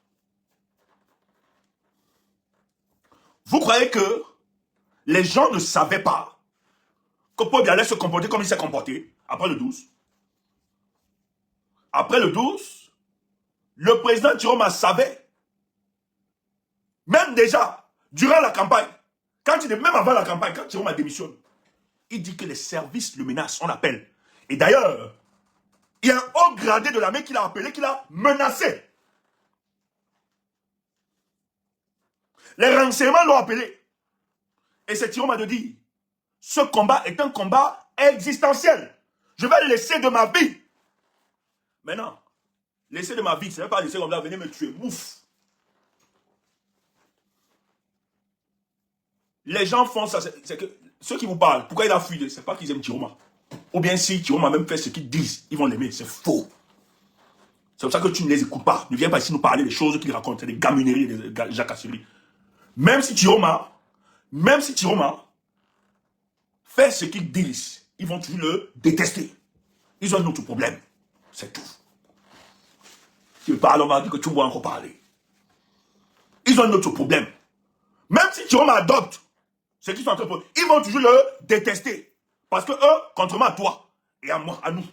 Vous croyez que les gens ne savaient pas que Paul Biya allait se comporter comme il s'est comporté après le 12? Après le 12, le président Chiroma savait, même déjà, durant la campagne, même avant la campagne, quand Chiroma démissionne, il dit que les services le menacent, on l'appelle. Et d'ailleurs, il y a un haut gradé de l'armée qui l'a appelé, qui l'a menacé. Les renseignements l'ont appelé. Et c'est Chiroma de dire, ce combat est un combat existentiel. Je vais laisser de ma vie. Maintenant, laisser de ma vie, ce n'est pas laisser comme là, venez me tuer. Ouf. Les gens font ça, c'est que ceux qui vous parlent, pourquoi il a fui? C'est pas qu'ils aiment Chiroma. Ou bien si Chiroma a même fait ce qu'ils disent, ils vont l'aimer. C'est faux. C'est pour ça que tu ne les écoutes pas. Ne viens pas ici nous parler des choses qu'ils racontent. C'est des gamineries, des jacasseries. Même si Chiroma fait ce qu'ils disent, ils vont toujours le détester. Ils ont un autre problème. C'est tout. Tu parles, on va dire que tu vois encore parler. Ils ont un autre problème. Même si Jérôme adopte ce qu'ils sont en train de faire, ils vont toujours le détester. Parce que eux, contrairement à toi et à moi, à nous,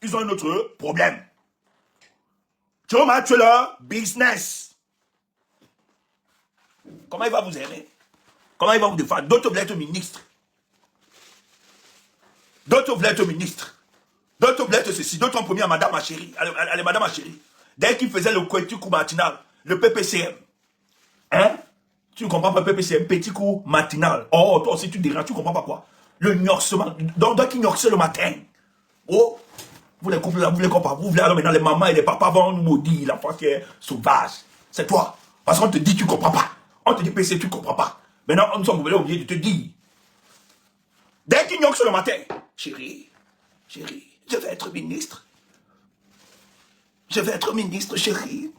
ils ont un autre problème. Jérôme a tué leur business. Comment il va vous aimer? Comment il va vous défendre? D'autres veulent être ministres. D'autres veulent être ministres. D'autres veulent être ceci. D'autres ont promis à Madame ma chérie. Allez, Madame ma chérie. Dès qu'il faisait le petit coup matinal, le PPCM. Hein? Tu ne comprends pas le PPCM, petit coup matinal. Oh, toi aussi tu déranges, tu ne comprends pas quoi? Le gnorsement. Donc il gnorsait le matin. Oh, vous les couples là, vous les comprenez. Vous voulez alors maintenant les mamans et les papas vont nous maudire, la France qui est sauvage. C'est toi. Parce qu'on te dit tu ne comprends pas. On te dit PC, tu ne comprends pas. Maintenant, nous sommes obligés de te dire. Dès qu'il gnoxe le matin, chérie, je vais être ministre. Je vais être ministre, chérie.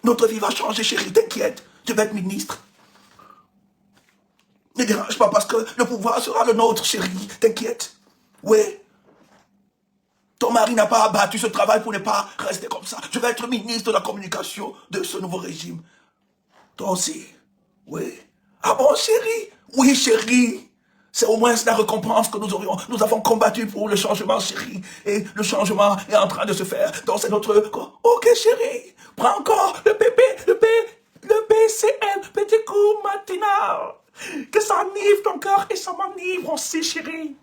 Notre vie va changer, chérie, t'inquiète. Je vais être ministre. Ne dérange pas parce que le pouvoir sera le nôtre, chérie. T'inquiète. Oui. Ton mari n'a pas abattu ce travail pour ne pas rester comme ça. Je vais être ministre de la communication de ce nouveau régime. Toi aussi. Oui. Ah bon, chérie? Oui, chérie. C'est au moins la récompense que nous aurions. Nous avons combattu pour le changement, chérie. Et le changement est en train de se faire. Donc c'est notre... Ok, chérie. Prends encore le PCM, petit coup matinal. Que ça enivre ton cœur et ça m'enivre aussi, chérie.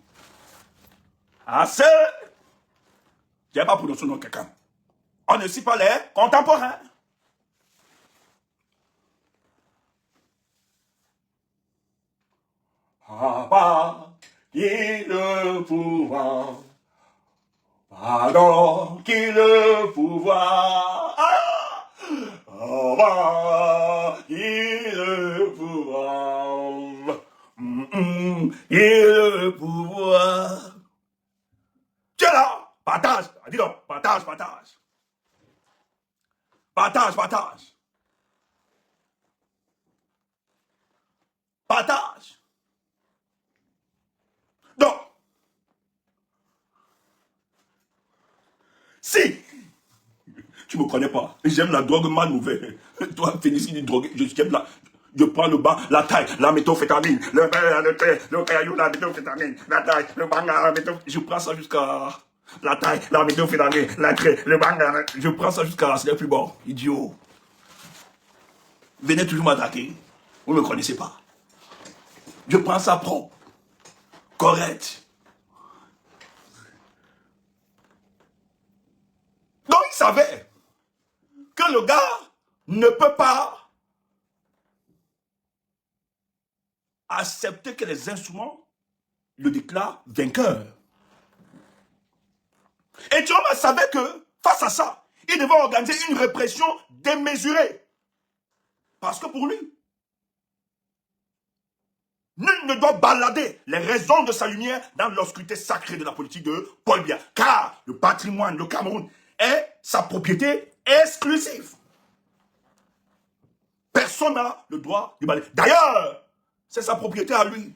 Assez. J'ai pas pour le nom de quelqu'un. On ne suit pas les contemporains. Papa, qui le pouvoir. Pardon, qui le pouvoir. Papa, qui le pouvoir. Qui le pouvoir. Tu es là, partage. Dis donc, partage. Partage. Donc, si tu me connais pas, j'aime la drogue mal nouvelle. Toi, Félicie, dit drogue, je prends le bas, la taille, la méthamphétamine, le caillou, la méthamphétamine, la taille, le banga, la méthamphétamine. Je prends ça jusqu'à la taille, la méthamphétamine, la craie, le banga. Je prends ça jusqu'à c'est le plus bon. Idiot. Venez toujours m'attaquer. Vous ne me connaissez pas. Je prends ça propre. Correct. Donc il savait que le gars ne peut pas accepter que les instruments le déclarent vainqueur. Et Jérôme savait que face à ça, il devait organiser une répression démesurée. Parce que pour lui, nul ne doit balader les raisons de sa lumière dans l'obscurité sacrée de la politique de Paul Biya. Car le patrimoine du Cameroun est sa propriété exclusive. Personne n'a le droit de balader. D'ailleurs, c'est sa propriété à lui.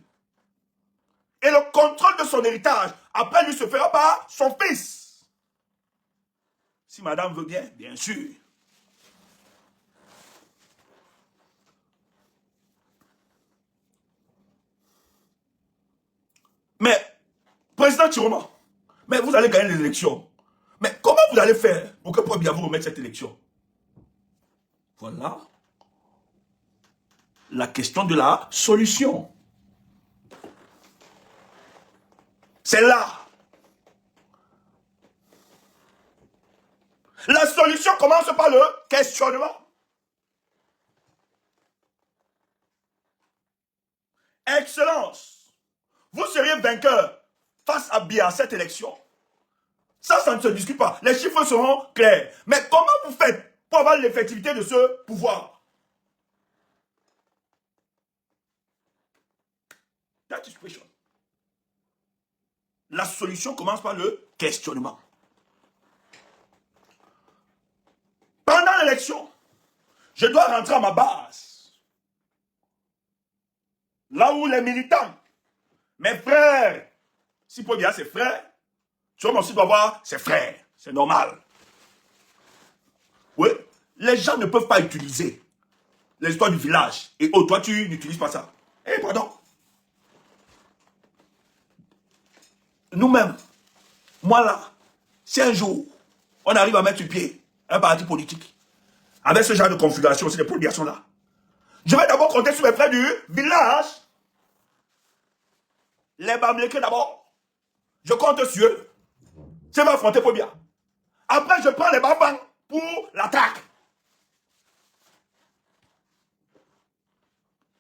Et le contrôle de son héritage, après lui, se fera par son fils. Si madame veut bien, bien sûr. Mais, président Chiroma, mais vous allez gagner les élections. Mais comment vous allez faire pour que Paul Biya vous remette cette élection? Voilà la question de la solution. C'est là. La solution commence par le questionnement. Excellence, vous seriez vainqueur face à Biya à cette élection. Ça ne se discute pas. Les chiffres seront clairs. Mais comment vous faites pour avoir l'effectivité de ce pouvoir? That is question. La solution commence par le questionnement. Pendant l'élection, je dois rentrer à ma base. Là où les militants, mes frères, si Paul Biya c'est frère, tu aussi dois voir ses frères. C'est normal. Oui, les gens ne peuvent pas utiliser l'histoire du village. Et oh, toi, tu n'utilises pas ça. Eh, pardon. Nous-mêmes, moi là, si un jour, on arrive à mettre sur pied un parti politique, avec ce genre de configuration, c'est des prolongations là, je vais d'abord compter sur mes frères du village. Les Bamileke d'abord. Je compte sur eux. C'est ma affronter pour bien. Après, je prends les Bambang pour l'attaque.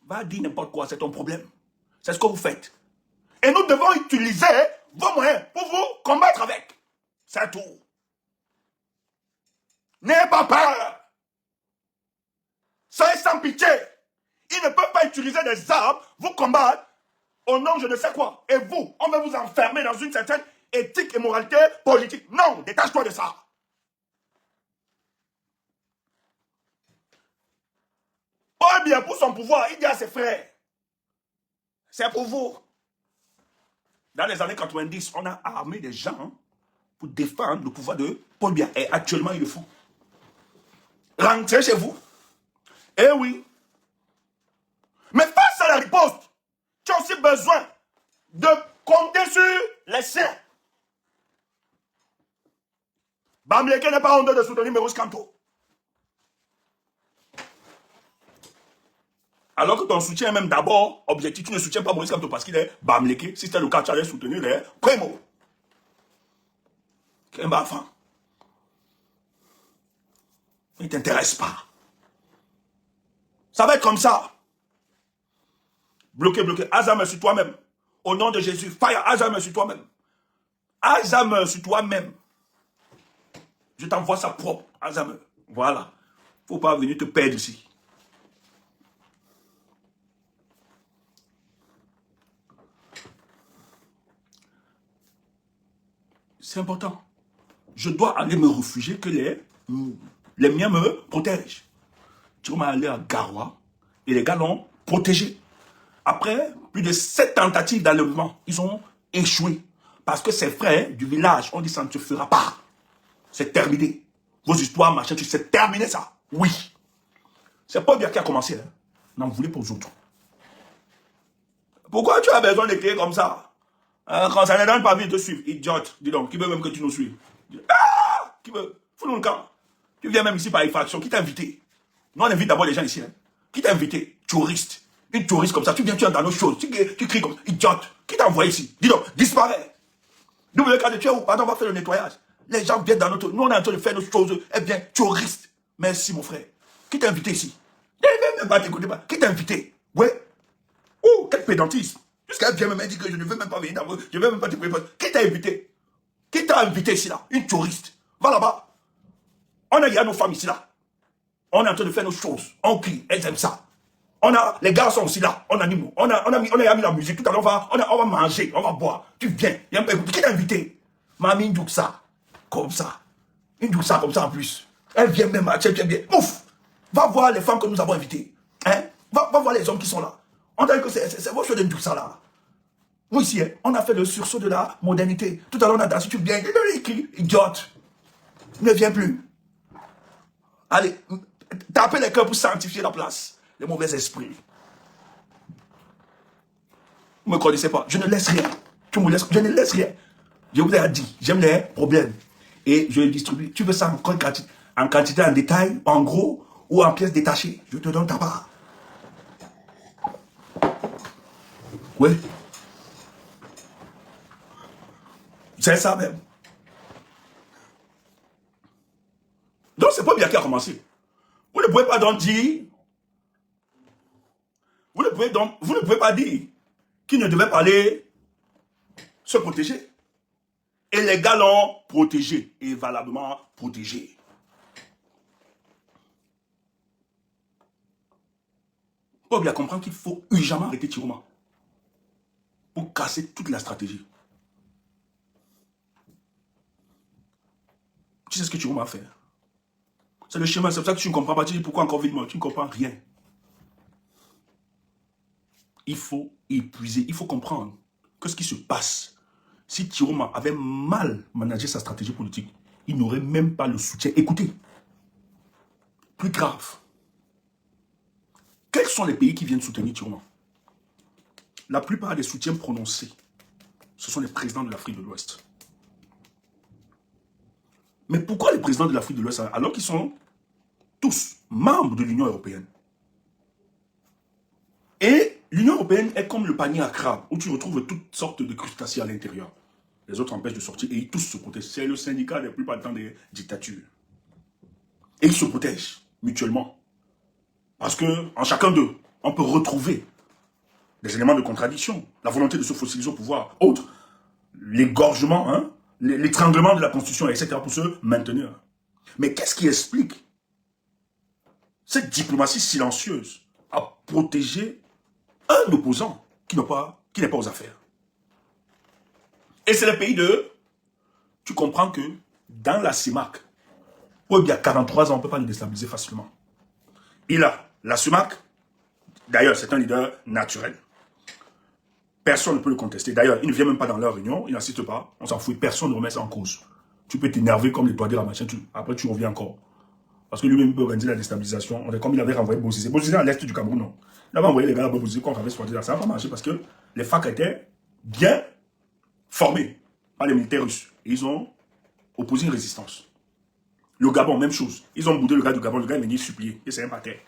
Va dire n'importe quoi, c'est ton problème. C'est ce que vous faites. Et nous devons utiliser vos moyens pour vous combattre avec. C'est tout. N'ayez pas peur. Soyez sans pitié. Ils ne peuvent pas utiliser des armes, vous combattre au nom de je ne sais quoi. Et vous, on va vous enfermer dans une certaine éthique et moralité politique. Non, détache-toi de ça. Paul Biya, pour son pouvoir, il dit à ses frères, c'est pour vous. Dans les années 90, on a armé des gens pour défendre le pouvoir de Paul Biya. Et actuellement, ils le font. Rentrez chez vous. Eh oui. Mais face à la riposte, tu as aussi besoin de compter sur les siens. Bamileke n'est pas honte de soutenir Maurice Kamto. Alors que ton soutien est même d'abord objectif. Tu ne soutiens pas Maurice Kamto parce qu'il est Bamileke. Si c'était le cas, tu allais soutenir les Primo. Quel enfant. Il ne t'intéresse pas. Ça va être comme ça. Bloqué, bloqué. Azame sur toi-même. Au nom de Jésus. Fire, Azame sur toi-même. Azame sur toi-même. Je t'envoie ça propre. Azame. Voilà. Faut pas venir te perdre ici. C'est important. Je dois aller me réfugier que les miens me protègent. Tu vas aller à Garoua et les gars l'ont protégé. Après, plus de 7 tentatives d'enlèvement, ils ont échoué. Parce que ses frères du village ont dit ça ne se fera pas. C'est terminé. Vos histoires, machin, c'est terminé ça. Oui. C'est pas bien qui a commencé. Hein. N'en voulez pas aux autres. Pourquoi tu as besoin d'écrire comme ça? Quand ça ne donne pas envie de te suivre. Idiote. Dis donc, qui veut même que tu nous suives? Ah! Qui veut? Fous-nous le camp. Tu viens même ici par effraction. Qui t'a invité? Nous, on invite d'abord les gens ici. Hein. Qui t'a invité? Touriste. Une touriste comme ça, tu viens, tu entres dans nos choses, tu cries comme ça, idiote. Qui t'a envoyé ici? Dis donc, disparaît. Nous, le cas de tu es où? Pardon, on va faire le nettoyage. Les gens viennent dans notre... Nous, on est en train de faire nos choses. Eh bien, touriste. Merci, mon frère. Qui t'a invité ici? Même pas t'écouter pas. Qui t'a invité? Ouais. Oh, quel pédantisme. Jusqu'à elle vient me dire que je ne veux même pas venir dans vous. Je ne veux même pas te préparer. Qui t'a invité? Qui t'a invité ici, là? Une touriste. Va là-bas. On a, il y a nos femmes ici, là. On est en train de faire nos choses. On crie. Elles aiment ça. On a, les gars sont aussi là, on anime, on a mis la musique, tout à l'heure on va manger, on va boire, tu viens, qui t'a invité? Mamie Ndouxa, comme ça, une Ndouxa comme ça en plus, elle vient même, elle vient bien, ouf, va voir les femmes que nous avons invitées, hein? Va voir les hommes qui sont là, on a dit que c'est vos choses de Ndouxa là, nous ici, hein, on a fait le sursaut de la modernité, tout à l'heure on a dansé, tu viens, idiote, ne viens plus, allez, tapez les cœurs pour sanctifier la place. Les mauvais esprits. Vous ne me connaissez pas. Je ne laisse rien. Je ne laisse rien. Je vous ai dit, j'aime les problèmes. Et je les distribue. Tu veux ça en quantité, en détail, en gros, ou en pièces détachées? Je te donne ta part. Oui. C'est ça même. Donc, c'est pas bien qui a commencé. Vous ne pouvez pas donc dire... Vous ne pouvez pas dire qu'il ne devait pas aller se protéger. Et les gars l'ont protégé, et valablement protégé. Il faut bien comprendre qu'il faut urgemment arrêter Chiroma pour casser toute la stratégie. Tu sais ce que Chiroma a fait? C'est le chemin, c'est pour ça que tu ne comprends pas. Tu dis pourquoi encore vite, tu ne comprends rien. Il faut épuiser, il faut comprendre que ce qui se passe, si Chiroma avait mal managé sa stratégie politique, il n'aurait même pas le soutien. Écoutez, Plus grave, quels sont les pays qui viennent soutenir Chiroma? La plupart des soutiens prononcés, ce sont les présidents de l'Afrique de l'Ouest. Mais pourquoi les présidents de l'Afrique de l'Ouest, alors qu'ils sont tous membres de l'Union européenne? Et l'Union européenne est comme le panier à crabes, où tu retrouves toutes sortes de crustacés à l'intérieur. Les autres empêchent de sortir et ils tous se protègent. C'est le syndicat la plupart du temps des dictatures. Et ils se protègent mutuellement. Parce qu'en chacun d'eux, on peut retrouver des éléments de contradiction. La volonté de se fossiliser au pouvoir. Autre, l'égorgement, hein, l'étranglement de la Constitution, etc. pour se maintenir. Mais qu'est-ce qui explique cette diplomatie silencieuse à protéger un opposant qui n'est pas aux affaires? Et c'est le pays de... Tu comprends que dans la CEMAC, il y a 43 ans, on ne peut pas le déstabiliser facilement. Il a la CEMAC, d'ailleurs c'est un leader naturel. Personne ne peut le contester. D'ailleurs, il ne vient même pas dans leur réunion, il n'insiste pas, on s'en fout, personne ne remet ça en cause. Tu peux t'énerver comme les toits de la machine, après tu reviens encore. Parce que lui-même peut organiser la déstabilisation. Comme il avait renvoyé Bozizé. Bozizé à l'est du Cameroun, non. Il avait envoyé les gars à Bozizé qu'on avait exploité là. Ça n'a pas marché parce que les FARC étaient bien formés par les militaires russes. Et ils ont opposé une résistance. Le Gabon, même chose. Ils ont boudé le gars du Gabon. Le gars est venu supplier. Et c'est un terre.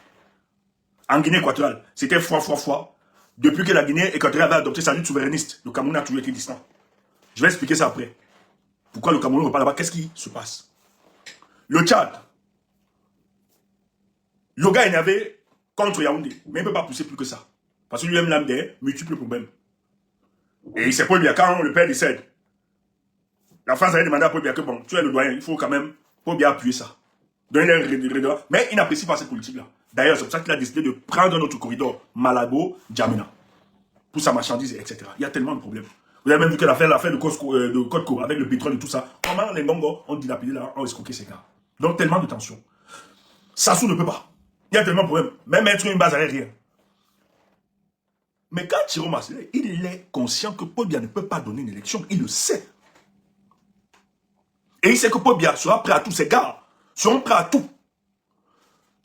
En Guinée équatoriale, c'était fois. Depuis que la Guinée équatoriale avait adopté sa lutte souverainiste, le Cameroun a toujours été distant. Je vais expliquer ça après. Pourquoi le Cameroun ne repart là-bas? Qu'est-ce qui se passe? Le Tchad. Le gars est énervé contre Yaoundé. Mais il ne peut pas pousser plus que ça. Parce que lui-même, l'âme des multiples problèmes. Et c'est Paul Biya, quand le père décède, la France avait demandé à Paul Biya que bon, tu es le doyen, il faut quand même Paul Biya appuyer ça. Donner les mais il n'apprécie pas cette politique-là. D'ailleurs, c'est pour ça qu'il a décidé de prendre un autre corridor, Malabo-Djamena, pour sa marchandise, etc. Il y a tellement de problèmes. Vous avez même vu que l'affaire de Cosco, avec le pétrole et tout ça, comment les Bongo ont dilapidé là, ont escroqué ces gars. Donc tellement de tensions. Sassou ne peut pas. Il y a tellement de problèmes. Même mettre une base aérienne. Mais quand Chiroma, il est conscient que Paul Biya ne peut pas donner une élection. Il le sait. Et il sait que Paul Biya sera prêt à tout. Ces gars seront prêts à tout.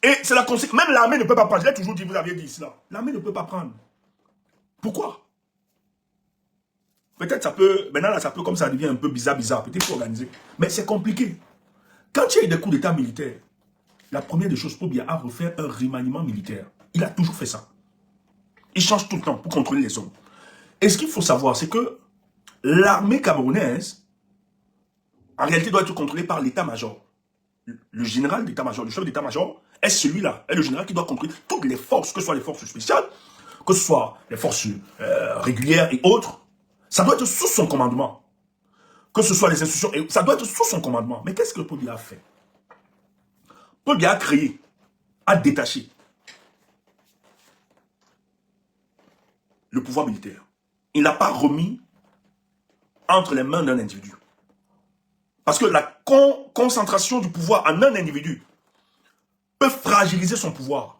Et c'est la conséquence. Même l'armée ne peut pas prendre. Je l'ai toujours dit, vous aviez dit cela. L'armée ne peut pas prendre. Pourquoi? Peut-être ça peut... Maintenant, là, ça peut, comme ça devient un peu bizarre. Peut-être qu'il faut organiser. Mais c'est compliqué. Quand il y a eu des coups d'état militaires, la première des choses, Paul Biya a refait un remaniement militaire. Il a toujours fait ça. Il change tout le temps pour contrôler les zones. Et ce qu'il faut savoir, c'est que l'armée camerounaise, en réalité, doit être contrôlée par l'état-major. Le général d'état-major, le chef d'état-major, est celui-là, est le général qui doit contrôler toutes les forces, que ce soit les forces spéciales, que ce soit les forces régulières et autres. Ça doit être sous son commandement. Que ce soit les institutions, ça doit être sous son commandement. Mais qu'est-ce que Paul Biya a fait? Paul Biya a créé, a détaché le pouvoir militaire. Il n'a pas remis entre les mains d'un individu. Parce que la concentration du pouvoir en un individu peut fragiliser son pouvoir.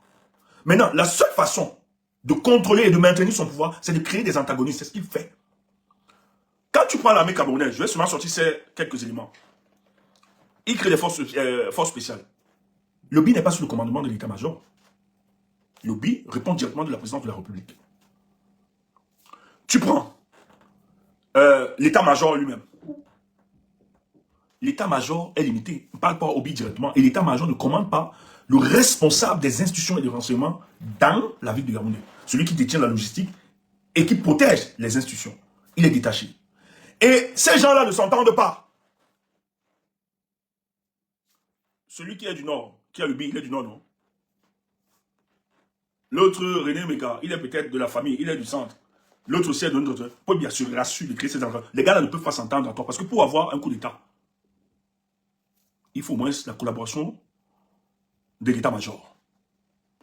Maintenant, la seule façon de contrôler et de maintenir son pouvoir, c'est de créer des antagonistes. C'est ce qu'il fait. Quand tu prends l'armée camerounaise, je vais seulement sortir quelques éléments. Il crée des forces spéciales. Le BI n'est pas sous le commandement de l'état-major. Le BI répond directement de la présidence de la République. Tu prends l'état-major lui-même. L'état-major est limité. Il ne parle pas au BI directement. Et l'état-major ne commande pas le responsable des institutions et des renseignements dans la ville de Yaoundé. Celui qui détient la logistique et qui protège les institutions. Il est détaché. Et ces gens-là ne s'entendent pas. Celui qui est du Nord, qui a le BI, il est du Nord, non? L'autre, René Meka, il est peut-être de la famille, il est du centre. L'autre aussi est de notre... Paul Biya se rassure de créer ces enfants. Les gars-là ne peuvent pas s'entendre à toi. Parce que pour avoir un coup d'État, il faut au moins la collaboration de l'état-major.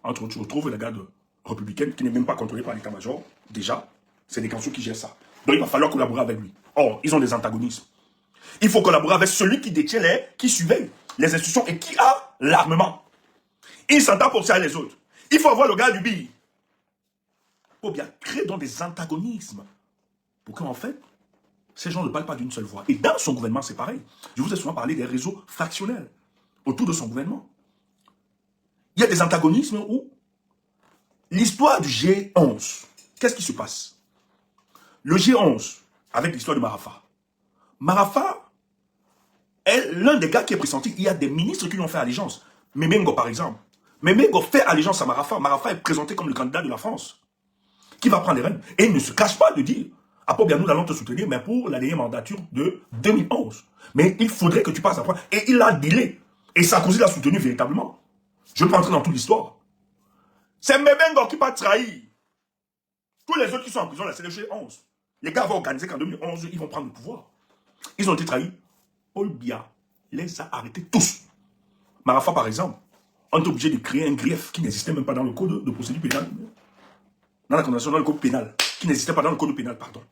Entre autres, tu retrouves la garde républicaine qui n'est même pas contrôlée par l'état-major. Déjà, c'est des cantions qui gèrent ça. Donc il va falloir collaborer avec lui. Or, ils ont des antagonismes. Il faut collaborer avec celui qui détient qui surveille les institutions et qui a l'armement. Il s'entend pour ça les autres. Il faut avoir le gars du BI. Pour bien créer donc des antagonismes. Pour qu'en fait, ces gens ne parlent pas d'une seule voix. Et dans son gouvernement, c'est pareil. Je vous ai souvent parlé des réseaux fractionnels autour de son gouvernement. il y a des antagonismes où l'histoire du G11, qu'est-ce qui se passe? Le G11, avec l'histoire de Marafa. Marafa est l'un des gars qui est pressenti. Il y a des ministres qui lui ont fait allégeance. Memengo, par exemple. Memengo fait allégeance à Marafa. Marafa est présenté comme le candidat de la France. Qui va prendre les rênes. Et il ne se cache pas de dire, ah, bien, nous allons te soutenir, mais pour la dernière mandature de 2011. Mais il faudrait que tu passes après. Et il a dealé. Et Sarkozy l'a soutenu véritablement. Je ne vais pas entrer dans toute l'histoire. C'est Memengo qui va trahir. Tous les autres qui sont en prison, là, c'est le G11. Les gars vont organiser qu'en 2011, ils vont prendre le pouvoir. Ils ont été trahis. Paul Biya les a arrêtés tous. Marafa, par exemple, on est obligé de créer un grief qui n'existait même pas dans le code de procédure pénale. Dans la condamnation, dans le code pénal. Qui n'existait pas dans le code pénal, pardon.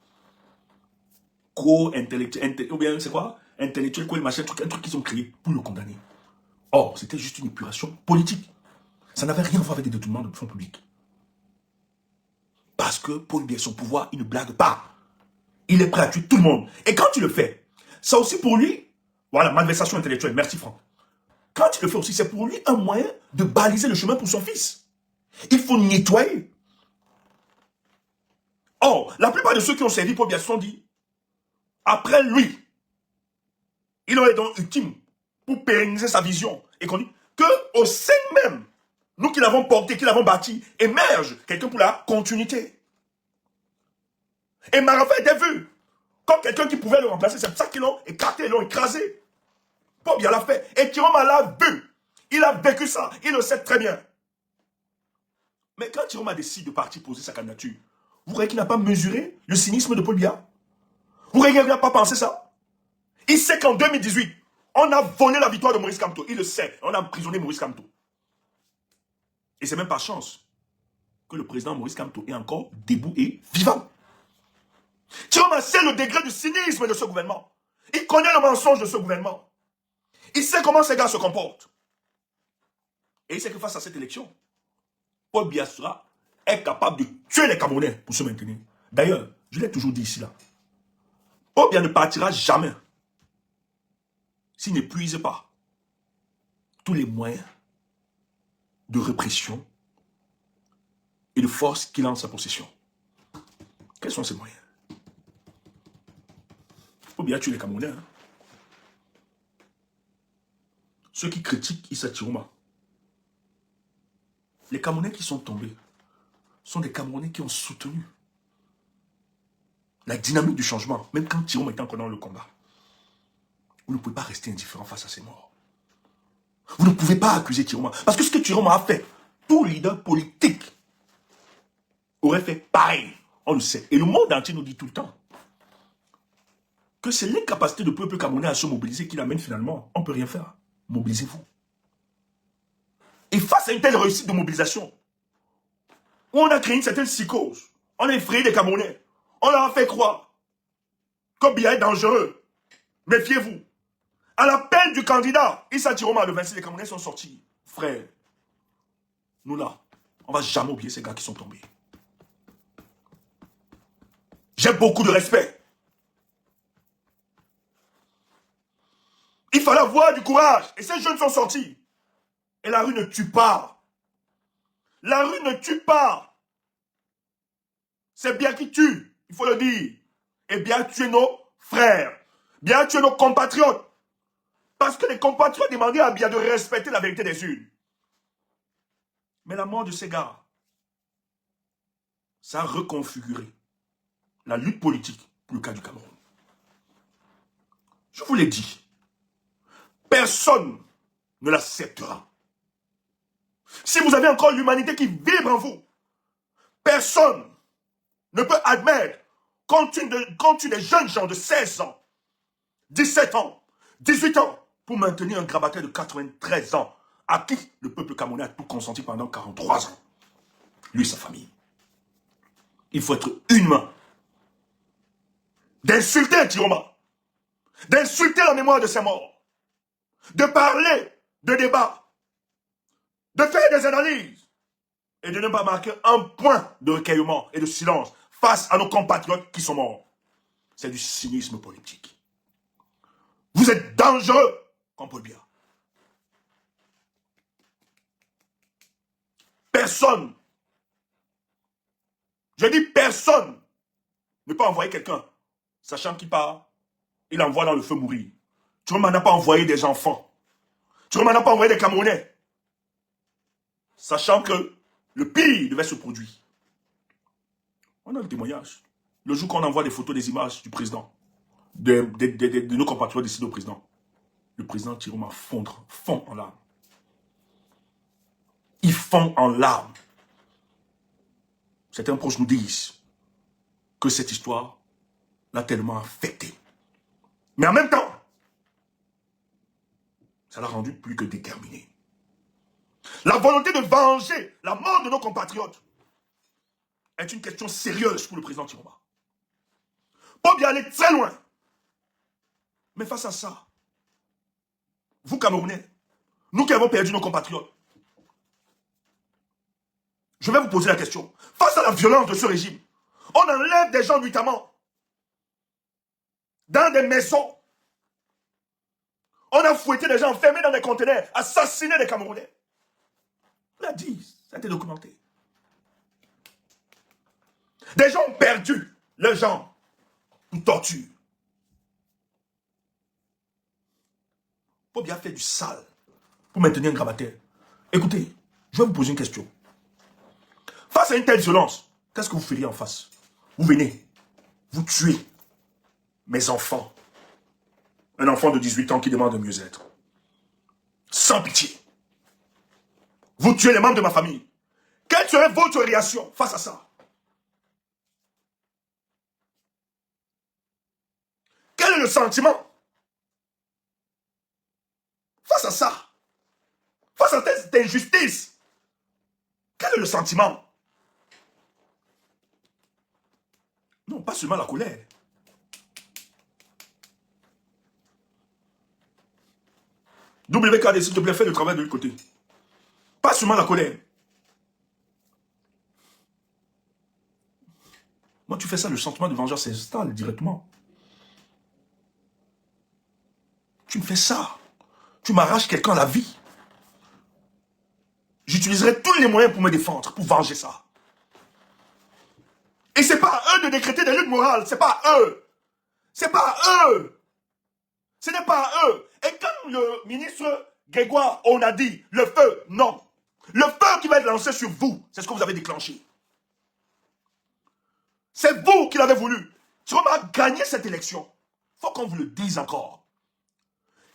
Co-intellectuel, ou bien c'est quoi? Intellectuel, quoi, machin, un truc qu'ils ont créé pour le condamner. Or, c'était juste une épuration politique. Ça n'avait rien à voir avec des détournements de fonds publics. Parce que Paul Biya, son pouvoir, il ne blague pas. Il est prêt à tuer tout le monde. Et quand tu le fais, ça aussi pour lui, voilà, malversation intellectuelle, merci Franck. Quand tu le fais aussi, c'est pour lui un moyen de baliser le chemin pour son fils. Il faut nettoyer. Or, la plupart de ceux qui ont servi Paul Biya se sont dit, après lui, il aurait donc ultime pour pérenniser sa vision et qu'on dit que au sein même, nous qui l'avons porté, qui l'avons bâti, émerge quelqu'un pour la continuité. Et Marafa était vu comme quelqu'un qui pouvait le remplacer. C'est pour ça qu'ils l'ont écarté, ils l'ont écrasé. Paul Biya l'a fait. Et Tiroma l'a vu. Il a vécu ça. Il le sait très bien. Mais quand Tiroma décide de partir poser sa candidature, vous croyez qu'il n'a pas mesuré le cynisme de Paul Biya? Vous croyez qu'il n'a pas pensé ça? Il sait qu'en 2018, on a volé la victoire de Maurice Kamto. Il le sait. On a emprisonné Maurice Kamto. Et c'est même par chance que le président Maurice Kamto est encore debout et vivant. Tiroma sait le degré du cynisme de ce gouvernement. Il connaît le mensonge de ce gouvernement. Il sait comment ces gars se comportent. Et il sait que face à cette élection, Paul Biya est capable de tuer les Camerounais pour se maintenir. D'ailleurs, je l'ai toujours dit ici là. Paul Biya ne partira jamais s'il n'épuise pas tous les moyens de répression et de force qu'il a en sa possession. Quels sont ces moyens? Paul Biya tue les Camerounais. Hein? Ceux qui critiquent Issa Tiroma, les Camerounais qui sont tombés sont des Camerounais qui ont soutenu la dynamique du changement, même quand Tiroma était encore dans le combat. Vous ne pouvez pas rester indifférent face à ces morts. Vous ne pouvez pas accuser Tiroma. Parce que ce que Tiroma a fait, tout leader politique aurait fait pareil. On le sait. Et le monde entier nous dit tout le temps que c'est l'incapacité du peuple camerounais à se mobiliser qui l'amène finalement. On ne peut rien faire. Mobilisez-vous. Et face à une telle réussite de mobilisation, où on a créé une certaine psychose, on a effrayé les Camerounais, on leur a fait croire que Biya est dangereux. Méfiez-vous. À l'appel du candidat Issa Tiroma, le 26, les Camerounais sont sortis. Frère, nous là, on ne va jamais oublier ces gars qui sont tombés. J'ai beaucoup de respect. Il fallait avoir du courage. Et ces jeunes sont sortis. Et la rue ne tue pas. La rue ne tue pas. C'est bien qui tue. Il faut le dire. Et bien tuer nos frères. Bien tuer nos compatriotes. Parce que les compatriotes demandaient à Biya de respecter la vérité des urnes. Mais la mort de ces gars, ça a reconfiguré la lutte politique pour le cas du Cameroun. Je vous l'ai dit. Personne ne l'acceptera. Si vous avez encore l'humanité qui vibre en vous, personne ne peut admettre qu'on tue des jeunes gens de 16 ans, 17 ans, 18 ans, pour maintenir un grabataire de 93 ans, à qui le peuple camerounais a tout consenti pendant 43 ans. Lui et sa famille. Il faut être humain. D'insulter Tiroma, d'insulter la mémoire de ses morts, de parler de débat, de faire des analyses et de ne pas marquer un point de recueillement et de silence face à nos compatriotes qui sont morts. C'est du cynisme politique. Vous êtes dangereux comme Paul Biya. personne, je dis personne, ne peut envoyer quelqu'un, sachant qu'il part, il envoie dans le feu mourir. Chiroma n'a pas envoyé des enfants. Chiroma n'a pas envoyé des Camerounais. Sachant que le pire devait se produire. On a le témoignage. Le jour qu'on envoie des photos, des images du président, de nos compatriotes décidés au président, le président Chiroma fond en larmes. Il fond en larmes. Certains proches nous disent que cette histoire l'a tellement affecté. Mais en même temps, ça l'a rendu plus que déterminé. La volonté de venger la mort de nos compatriotes est une question sérieuse pour le président Chiroma. Pour bien aller très loin. Mais face à ça, vous Camerounais, nous qui avons perdu nos compatriotes, je vais vous poser la question. Face à la violence de ce régime, on enlève des gens nuitamment dans des maisons. On a fouetté des gens enfermés dans des conteneurs, assassiné des Camerounais. On l'a dit, ça a été documenté. Des gens ont perdu leurs gens pour torture. Pour bien faire du sale, pour maintenir un gravataire. Écoutez, je vais vous poser une question. Face à une telle violence, qu'est-ce que vous feriez en face? Vous venez, vous tuez mes enfants. Un enfant de 18 ans qui demande de mieux être. Sans pitié. Vous tuez les membres de ma famille. Quelle serait votre réaction face à ça? Quel est le sentiment face à ça? Face à cette injustice? Quel est le sentiment? Non, pas seulement la colère. WKD, s'il te plaît, fais le travail de l'autre côté. Pas seulement la colère. Moi, tu fais ça, le sentiment de vengeance s'installe directement. Tu me fais ça. Tu m'arraches quelqu'un à la vie. J'utiliserai tous les moyens pour me défendre, pour venger ça. Et c'est pas à eux de décréter des luttes morales. C'est pas à eux. C'est pas à eux. Ce n'est pas à eux. Et quand le ministre Grégoire, on a dit, le feu, non. Le feu qui va être lancé sur vous, c'est ce que vous avez déclenché. C'est vous qui l'avez voulu. Chiroma a gagné cette élection. Il faut qu'on vous le dise encore.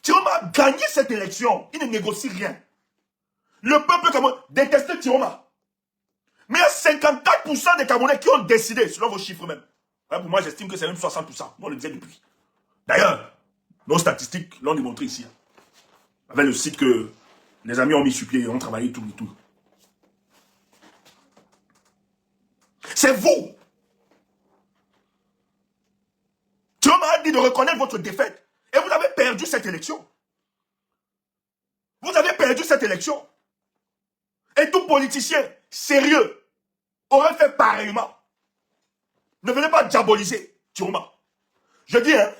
Chiroma a gagné cette élection. Il ne négocie rien. Le peuple camerounais détestait Chiroma. Mais il y a 54% des Camerounais qui ont décidé, selon vos chiffres même. Pour moi, j'estime que c'est même 60%. On le disait depuis. D'ailleurs, nos statistiques l'ont démontré ici. Avec le site que les amis ont mis sur pied et ont travaillé tout et tout. C'est vous. Chiroma a dit de reconnaître votre défaite. Et vous avez perdu cette élection. Vous avez perdu cette élection. Et tout politicien sérieux aurait fait pareillement. Ne venez pas diaboliser Chiroma. Je dis, hein.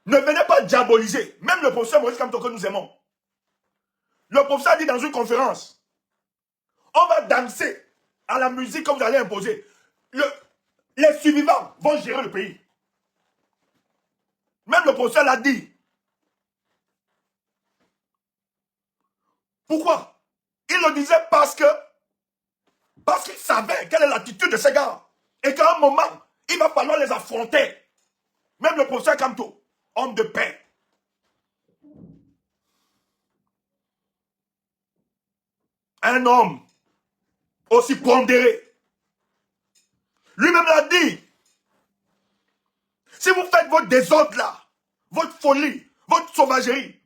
Ne venez pas diaboliser. Même le professeur Maurice Kamto que nous aimons. Le professeur a dit dans une conférence, on va danser à la musique que vous allez imposer. Les survivants vont gérer le pays. Même le professeur l'a dit. Pourquoi? Il le disait parce qu'il savait quelle est l'attitude de ces gars. Et qu'à un moment, il va falloir les affronter. Même le professeur Kamto, homme de paix. Un homme aussi pondéré. Lui-même l'a dit. Si vous faites votre désordre là, votre folie, votre sauvagerie,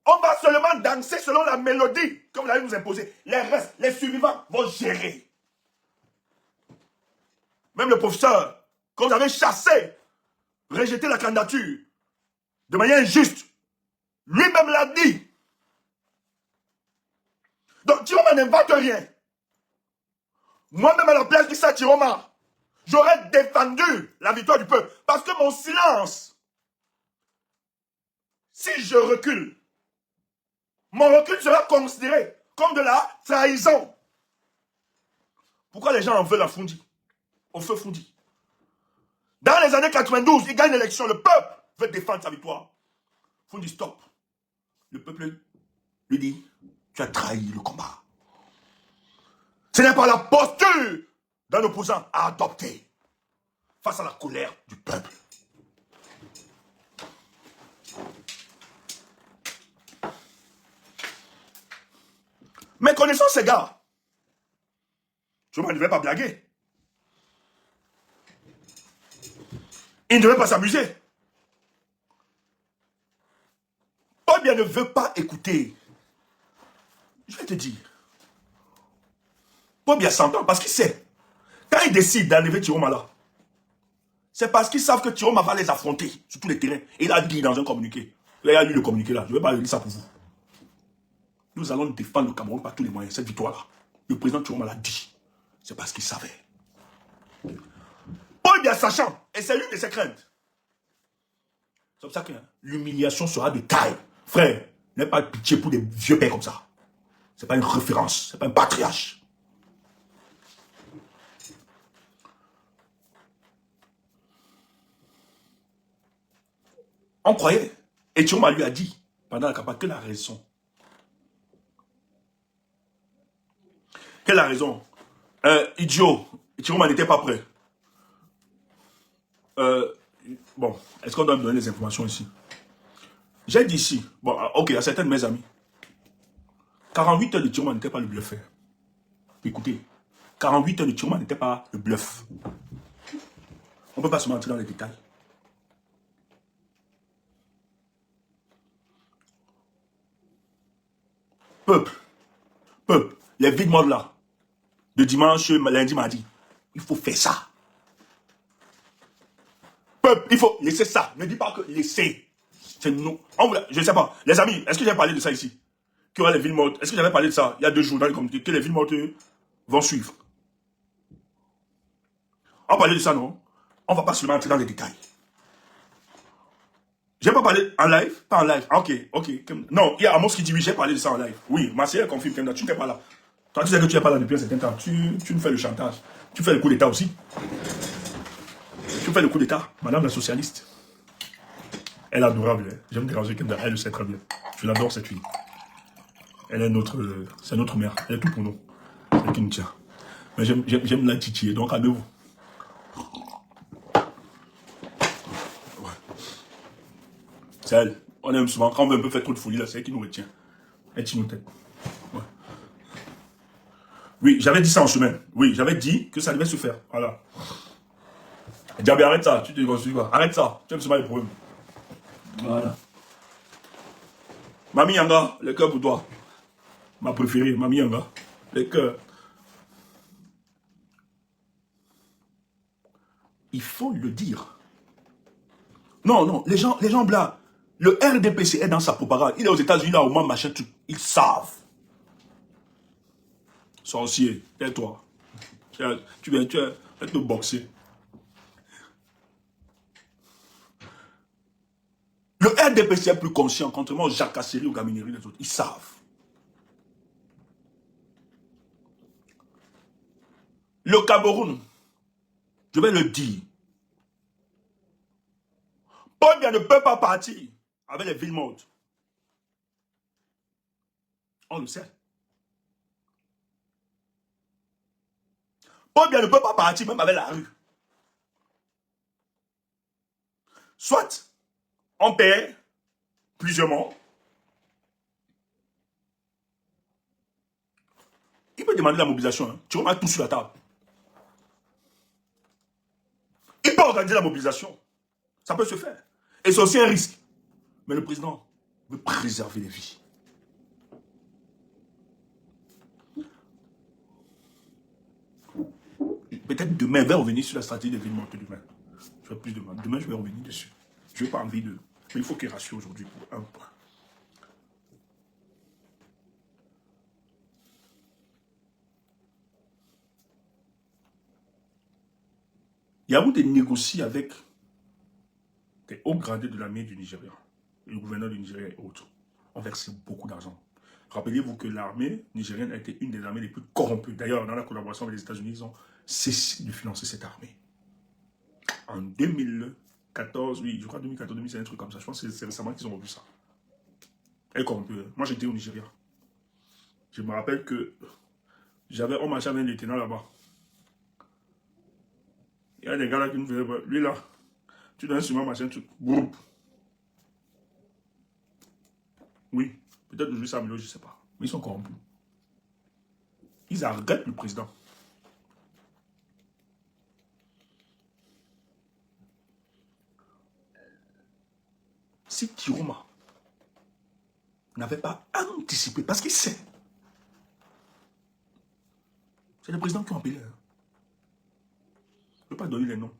on va seulement danser selon la mélodie que vous allez nous imposer. Les restes, les survivants vont gérer. Même le professeur, quand vous avez chassé, rejeté la candidature de manière injuste, lui-même l'a dit. Donc Chiroma n'invente rien. Moi-même à la place d'Issa Chiroma, j'aurais défendu la victoire du peuple. Parce que mon silence, si je recule, mon recul sera considéré comme de la trahison. Pourquoi les gens en veulent à Foundi? Au feu Foundi. Dans les années 92, il gagne l'élection. Le peuple veut défendre sa victoire. Foundi, stop. Le peuple lui dit, tu as trahi le combat. Ce n'est pas la posture d'un opposant à adopter face à la colère du peuple. Mais connaissant ces gars, je ne devais pas blaguer. Il ne devait pas s'amuser. Paul Biya ne veut pas écouter. Je vais te dire. Paul Biya s'entend parce qu'il sait. Quand il décide d'enlever Tiroma là, c'est parce qu'ils savent que Tiroma va les affronter sur tous les terrains. Et il a dit dans un communiqué. Il a lu le communiqué là. Je ne vais pas lire ça pour vous. Nous allons défendre le Cameroun par tous les moyens. Cette victoire là. Le président Tiroma l'a dit. C'est parce qu'il savait. Paul Biya sachant. Et c'est l'une de ses craintes. C'est pour ça que l'humiliation sera de taille. Frère, n'aie pas pitié pour des vieux pères comme ça. Ce n'est pas une référence. Ce n'est pas un patriarche. On croyait. Et Tiroma lui a dit, pendant la campagne, quelle est la raison? Quelle est la raison? Idiot. Tiroma n'était pas prêt. Bon, est-ce qu'on doit me donner les informations ici? J'ai dit ici, bon, ok, à certains de mes amis, 48 heures de Tiroma n'était pas le bluff. Écoutez, 48 heures de Tiroma n'était pas le bluff. On ne peut pas se mentir dans les détails. Peuple, les vides morts là, de dimanche, lundi, mardi, il faut faire ça. Peuple, il faut laisser ça. Ne dis pas que laisser. C'est nous. Je ne sais pas. Les amis, est-ce que j'ai parlé de ça ici? Qu'il y aura les villes mortes. Est-ce que j'avais parlé de ça il y a 2 jours dans les communautés? Que les villes mortes vont suivre. On parlait de ça, non? On ne va pas seulement entrer dans les détails. J'ai pas parlé en live? Pas en live. Ok. Non, il y a Amos qui dit oui, j'ai parlé de ça en live. Oui, ma sœur confirme que tu n'es pas là. Toi, tu sais que tu n'es pas là depuis un certain temps. Tu nous fais le chantage. Tu fais le coup d'état aussi. Tu fais le coup d'état, madame la socialiste. Elle est adorable. Hein. J'aime déranger quelqu'un, elle le sait très bien. Je l'adore cette fille. Elle est c'est notre mère. Elle est tout pour nous. C'est elle qui nous tient. Mais j'aime la titiller, donc calmez-vous. Ouais. C'est elle. On aime souvent, quand on veut un peu faire trop de folie, là, c'est elle qui nous retient. Elle tient nos têtes. Ouais. Oui, j'avais dit ça en semaine. Oui, j'avais dit que ça devait se faire. Voilà. Diaby, arrête ça, tu te construis quoi? Arrête ça, tu aimes seulement les problèmes. Voilà. Mami Yanga, le cœur pour toi. Ma préférée, Mami Yanga, le cœur. Il faut le dire. Non, les gens blancs, le RDPC est dans sa propagande. Il est aux États-Unis, là, au moins, machin, tout. Ils savent. Sorcier, tais-toi. Tu vas te boxer. Le RDPC est plus conscient, contrairement aux jacasseries, aux gamineries des autres. Ils savent. Le Cameroun, je vais le dire. Paul Biya ne peut pas partir avec les villes mortes. On le sait. Paul Biya ne peut pas partir même avec la rue. Soit on paie plusieurs morts. Il peut demander la mobilisation. Hein. Tu remets tout sur la table. Il peut organiser la mobilisation. Ça peut se faire. Et c'est aussi un risque. Mais le président veut préserver les vies. Peut-être demain, je vais revenir sur la stratégie des villes mortes demain. Je vais plus demain. Demain, je vais revenir dessus. Je n'ai pas envie de... Mais il faut qu'il rassure aujourd'hui pour un point. Yaoundé négocie avec des hauts gradés de l'armée du Nigeria, le gouverneur du Nigeria et autres, ont versé beaucoup d'argent. Rappelez-vous que l'armée nigérienne a été une des armées les plus corrompues. D'ailleurs, dans la collaboration avec les États-Unis, ils ont cessé de financer cette armée. En 2014, oui, je crois 2014-2015, un truc comme ça. Je pense que c'est récemment qu'ils ont revu ça. Elle est corrompue. Moi, j'étais au Nigeria. Je me rappelle que on marchait avec un lieutenant là-bas. Il y a des gars là qui nous faisaient peur. Lui là, tu donnes sur moi machin, tu... Groupe. Oui, peut-être aujourd'hui ça améliore, je ne sais pas. Mais ils sont corrompus. Ils arrêtent le président. Si Kiroma n'avait pas anticipé, parce qu'il sait, c'est le président qui a appelé. Je ne peux pas donner les noms.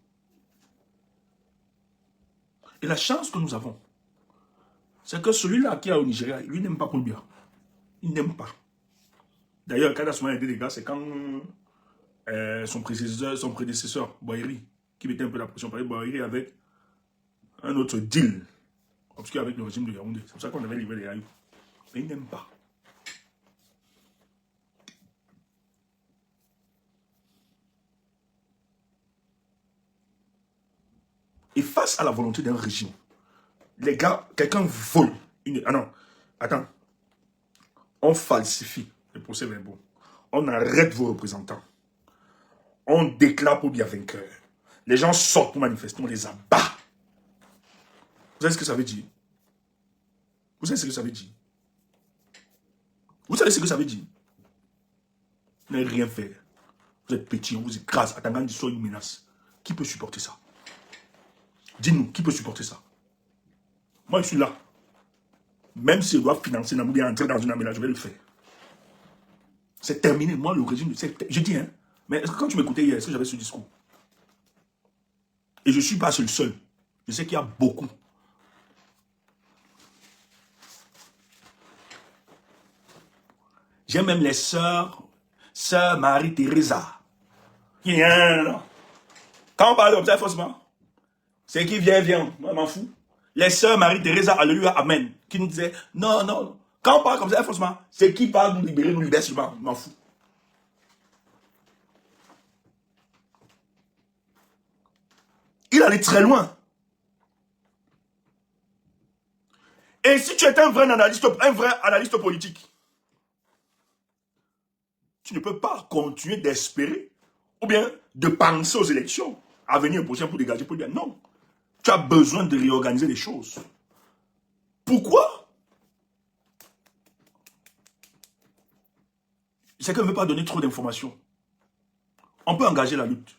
Et la chance que nous avons, c'est que celui-là qui est au Nigeria, lui n'aime pas Paul Biya. Il n'aime pas. D'ailleurs, quand il a souvent aidé les gars, c'est quand son prédécesseur, Boyeri, qui mettait un peu la pression. Parce que Boyeri avait un autre deal obscur avec le régime de Yaoundé. C'est pour ça qu'on avait livré les Ayou. Mais il n'aime pas. Et face à la volonté d'un régime, les gars, quelqu'un vole. Ah non, attends. On falsifie les procès-verbaux. On arrête vos représentants. On déclare pour bien vainqueur. Les gens sortent pour manifester, on les abat. Vous savez ce que ça veut dire? Vous savez ce que ça veut dire? Vous savez ce que ça veut dire? Vous n'avez rien fait. Vous êtes petit, on vous écrase. Attendant soit une menace. Qui peut supporter ça? Dis-nous, qui peut supporter ça? Moi, je suis là. Même si je dois financer Namoubi et entrer dans une armée là, je vais le faire. C'est terminé. Moi, le régime, je dis, hein. Mais est-ce que quand tu m'écoutais hier, est-ce que j'avais ce discours? Et je ne suis pas le seul. Je sais qu'il y a beaucoup. J'ai même les sœurs Marie-Thérèse. Quand on parle comme ça, forcément, c'est qui vient. Moi, je m'en fous. Les sœurs Marie-Thérèse, alléluia, amen. Qui nous disaient, non. Quand on parle comme ça, forcément, c'est qui parle nous libérer, nous libérer seulement. Je m'en fous. Il allait très loin. Et si tu étais un vrai analyste politique, tu ne peux pas continuer d'espérer ou bien de penser aux élections à venir prochain pour dégager pour dire non. Tu as besoin de réorganiser les choses. Pourquoi? C'est qu'elle ne veut pas donner trop d'informations. On peut engager la lutte.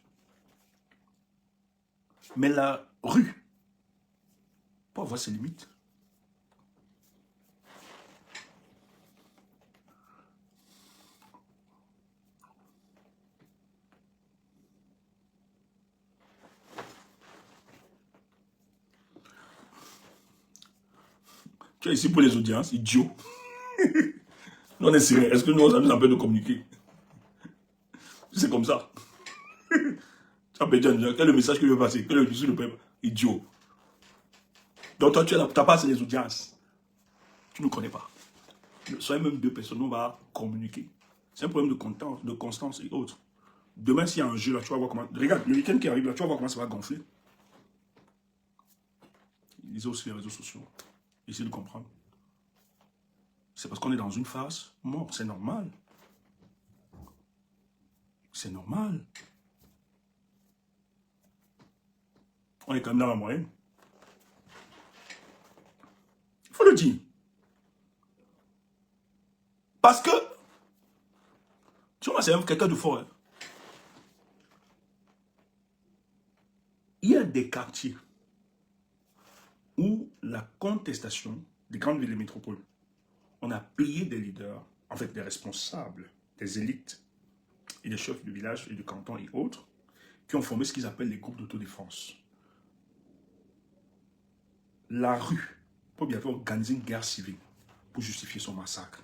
Mais la rue peut avoir ses limites. Tu es ici pour les audiences, idiot. Nous, on est sérieux. Est-ce que nous, ça nous empêche de communiquer? C'est comme ça. Tu as perdu un quel est le message que je veux passer? Quel est le message du peuple? Idiot. Donc toi, tu n'as pas assez les audiences. Tu ne connais pas. Soyez même deux personnes, on va communiquer. C'est un problème de constance et autres. Demain, s'il y a un jeu, là, tu vas voir comment... Regarde, le week-end qui arrive, là, tu vas voir comment ça va gonfler. Lisez aussi les réseaux sociaux. Essayez de comprendre. C'est parce qu'on est dans une phase mort. C'est normal. C'est normal. On est quand même dans la moyenne. Il faut le dire. Parce que, tu vois, c'est quelqu'un de fort. Hein. Il y a des quartiers où la contestation des grandes villes et métropoles, on a payé des leaders, en fait des responsables, des élites et des chefs de village et de canton et autres, qui ont formé ce qu'ils appellent les groupes d'autodéfense. La rue peut bien organiser une guerre civile pour justifier son massacre.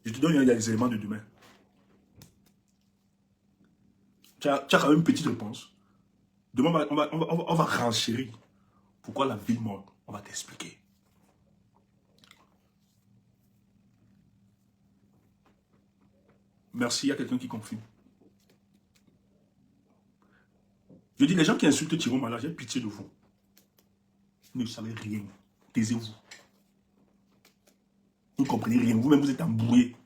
Je te donne il y a des éléments de demain. Tu as quand même une petite réponse. Demain, on va renchérir. Pourquoi la ville morte? On va t'expliquer. Merci, il y a quelqu'un qui confirme. Je dis, les gens qui insultent Thierry Omala, j'ai pitié de vous. Vous ne savez rien. Taisez-vous. Vous ne comprenez rien. Vous-même, vous êtes embrouillé.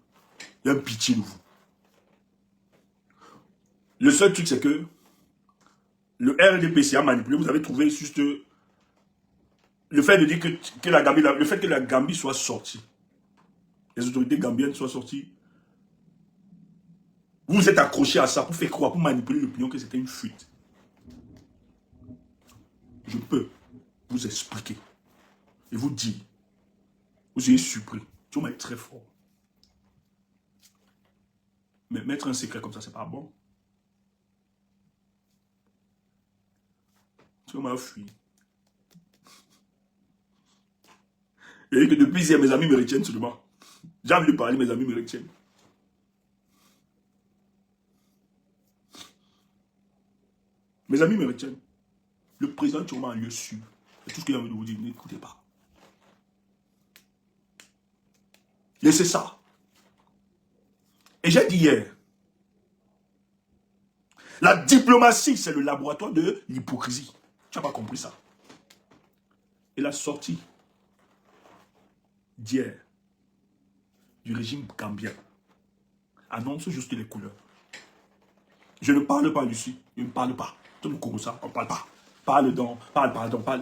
J'ai pitié de vous. Le seul truc, c'est que le RDPC a manipulé. Vous avez trouvé juste le fait de dire que la Gambie, le fait que la Gambie soit sortie, les autorités gambiennes soient sorties, vous vous êtes accroché à ça pour faire croire, pour manipuler l'opinion que c'était une fuite. Je peux vous expliquer et vous dire, vous serez surpris. Tu vas être très fort. Mais mettre un secret comme ça, c'est pas bon. Tu m'as fui. Et que depuis hier, mes amis me retiennent seulement. J'ai envie de parler, mes amis me retiennent. Mes amis me retiennent. Le président Tchoma a un lieu sûr. C'est tout ce qu'il a envie de vous dire. N'écoutez pas. Laissez ça. Et j'ai dit hier, la diplomatie, c'est le laboratoire de l'hypocrisie. Tu n'as pas compris ça. Et la sortie d'hier du régime gambien annonce juste les couleurs. Je ne parle pas Lucie. Je ne parle pas. Tu me connais ça, on ne parle pas. Parle donc, parle.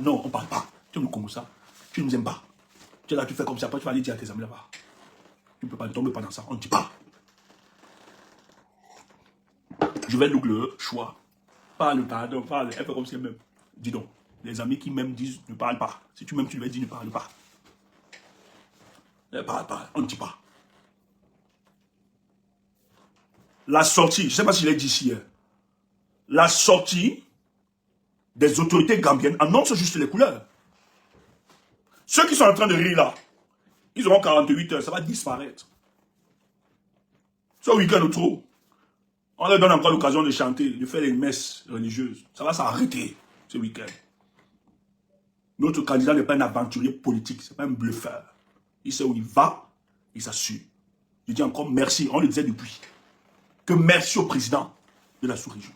Non, on ne parle pas. Tu me connais ça. Tu ne nous aimes pas. Tu es là, tu fais comme ça, après tu vas aller dire à tes amis là-bas. Tu ne peux pas tomber pas dans ça. On ne dit pas. Je vais louer le choix. Parle. Elle fait comme si elle m'aime. Dis donc. Les amis qui m'aiment disent ne parle pas. Si tu m'aimes, tu lui as dit ne parle pas. Parle. On ne dit pas. La sortie, je ne sais pas si je l'ai dit ici hier. La sortie des autorités gambiennes annonce juste les couleurs. Ceux qui sont en train de rire là, ils auront 48 heures, ça va disparaître. Ce week-end ou trop, on leur donne encore l'occasion de chanter, de faire les messes religieuses. Ça va s'arrêter ce week-end. Notre candidat n'est pas un aventurier politique, ce n'est pas un bluffeur. Il sait où il va, il s'assure. Je dis encore merci, on le disait depuis. Que merci au président de la sous-région.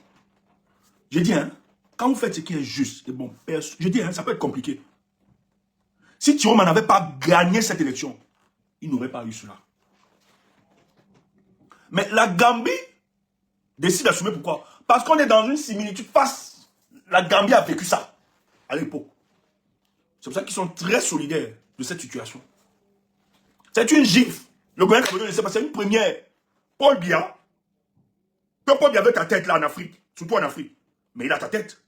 Je dis, quand vous faites ce qui est juste, et bon, je dis, ça peut être compliqué. Si Thierry n'avait pas gagné cette élection, il n'aurait pas eu cela. Mais la Gambie décide d'assumer pourquoi. Parce qu'on est dans une similitude face. La Gambie a vécu ça à l'époque. C'est pour ça qu'ils sont très solidaires de cette situation. C'est une gifle. Le gouvernement ne sait pas, c'est une première. Paul Biya, Paul Biya avait ta tête là en Afrique, surtout en Afrique. Mais il a ta tête.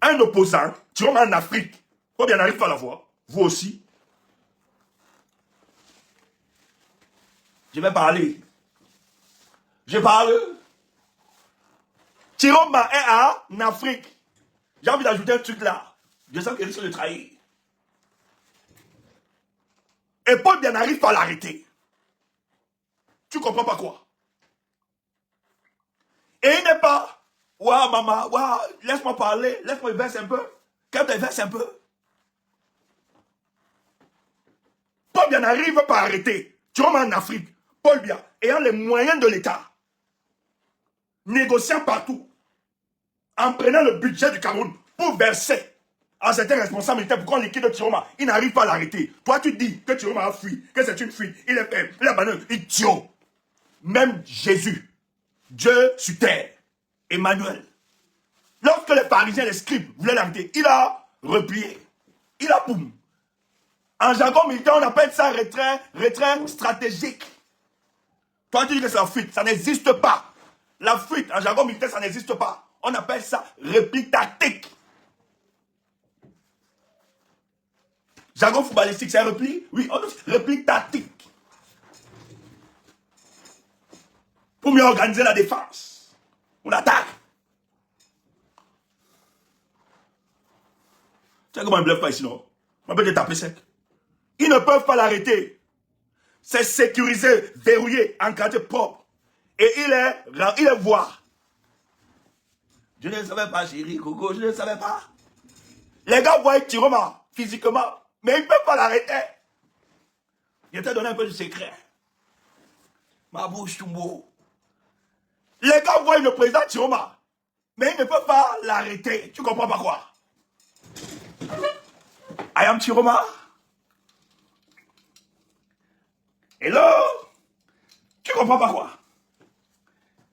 Un opposant, tu vas en Afrique, Paul Biya n'arrive pas à la voir. Vous aussi. Je vais parler. Je parle. Tiroma est en Afrique. J'ai envie d'ajouter un truc là. Je sens qu'il risque de trahir. Et Paul Biya n'arrive pas à l'arrêter. Tu comprends pas quoi? Et il n'est pas. Waouh, maman, waouh, laisse-moi parler, laisse-moi verser un peu. Quand tu verses un peu. Paul Biya n'arrive pas à arrêter. Tu remets en Afrique. Paul Biya, ayant les moyens de l'État, négociant partout, en prenant le budget du Cameroun pour verser à certains responsables militaires pour qu'on liquide Tiroma, il n'arrive pas à l'arrêter. Toi, tu dis que Tiroma a fui, que c'est une fuite, il est fait, il est abandonné, idiot. Même Jésus, Dieu sur terre, Emmanuel, lorsque les pharisiens, les scribes voulaient l'arrêter, il a replié, il a boum. En jargon militaire, on appelle ça retrait stratégique. Toi, tu dis que c'est la fuite, ça n'existe pas. La fuite, en jargon militaire, ça n'existe pas. On appelle ça repli tactique. Jargon footballistique, c'est un repli? Oui, on dit repli tactique. Pour mieux organiser la défense. On attaque. Tu sais comment ils ne bluffent pas ici, non? On peut te taper sec. Ils ne peuvent pas l'arrêter. C'est sécurisé, verrouillé, encadré, propre. Et il est voir. Je ne savais pas, chérie, Coco, je ne savais pas. Les gars voient Tiroma physiquement, mais ils ne peuvent pas l'arrêter. Je t'ai donné un peu de secret. Ma bouche, Tumbo. Les gars voient le président Chiroma, mais ils ne peuvent pas l'arrêter. Tu comprends pas quoi? I am Chiroma. Hello? Tu comprends pas quoi?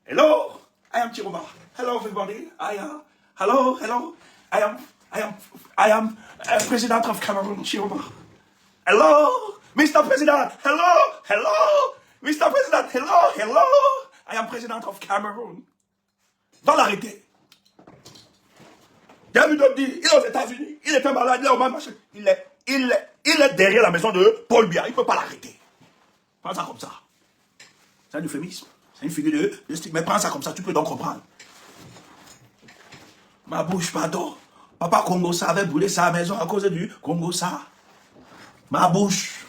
Hello? I am Chiroma. Hello everybody. Hello. I am President of Cameroon, Chiroma. Hello? Mr. President. Hello. Mr. President. Hello. I am President of Cameroon. Dans l'arrêté. Il y a lui d'autres dire, il est aux États-Unis, il était malade, il est au même machin. Il est derrière la maison de Paul Biya, il ne peut pas l'arrêter. Prends ça comme ça. C'est un euphémisme. C'est une figure de style. Mais prends ça comme ça, tu peux donc comprendre. Ma bouche, pardon. Papa Congo-Ça avait brûlé sa maison à cause du Congo-Ça. Ma bouche.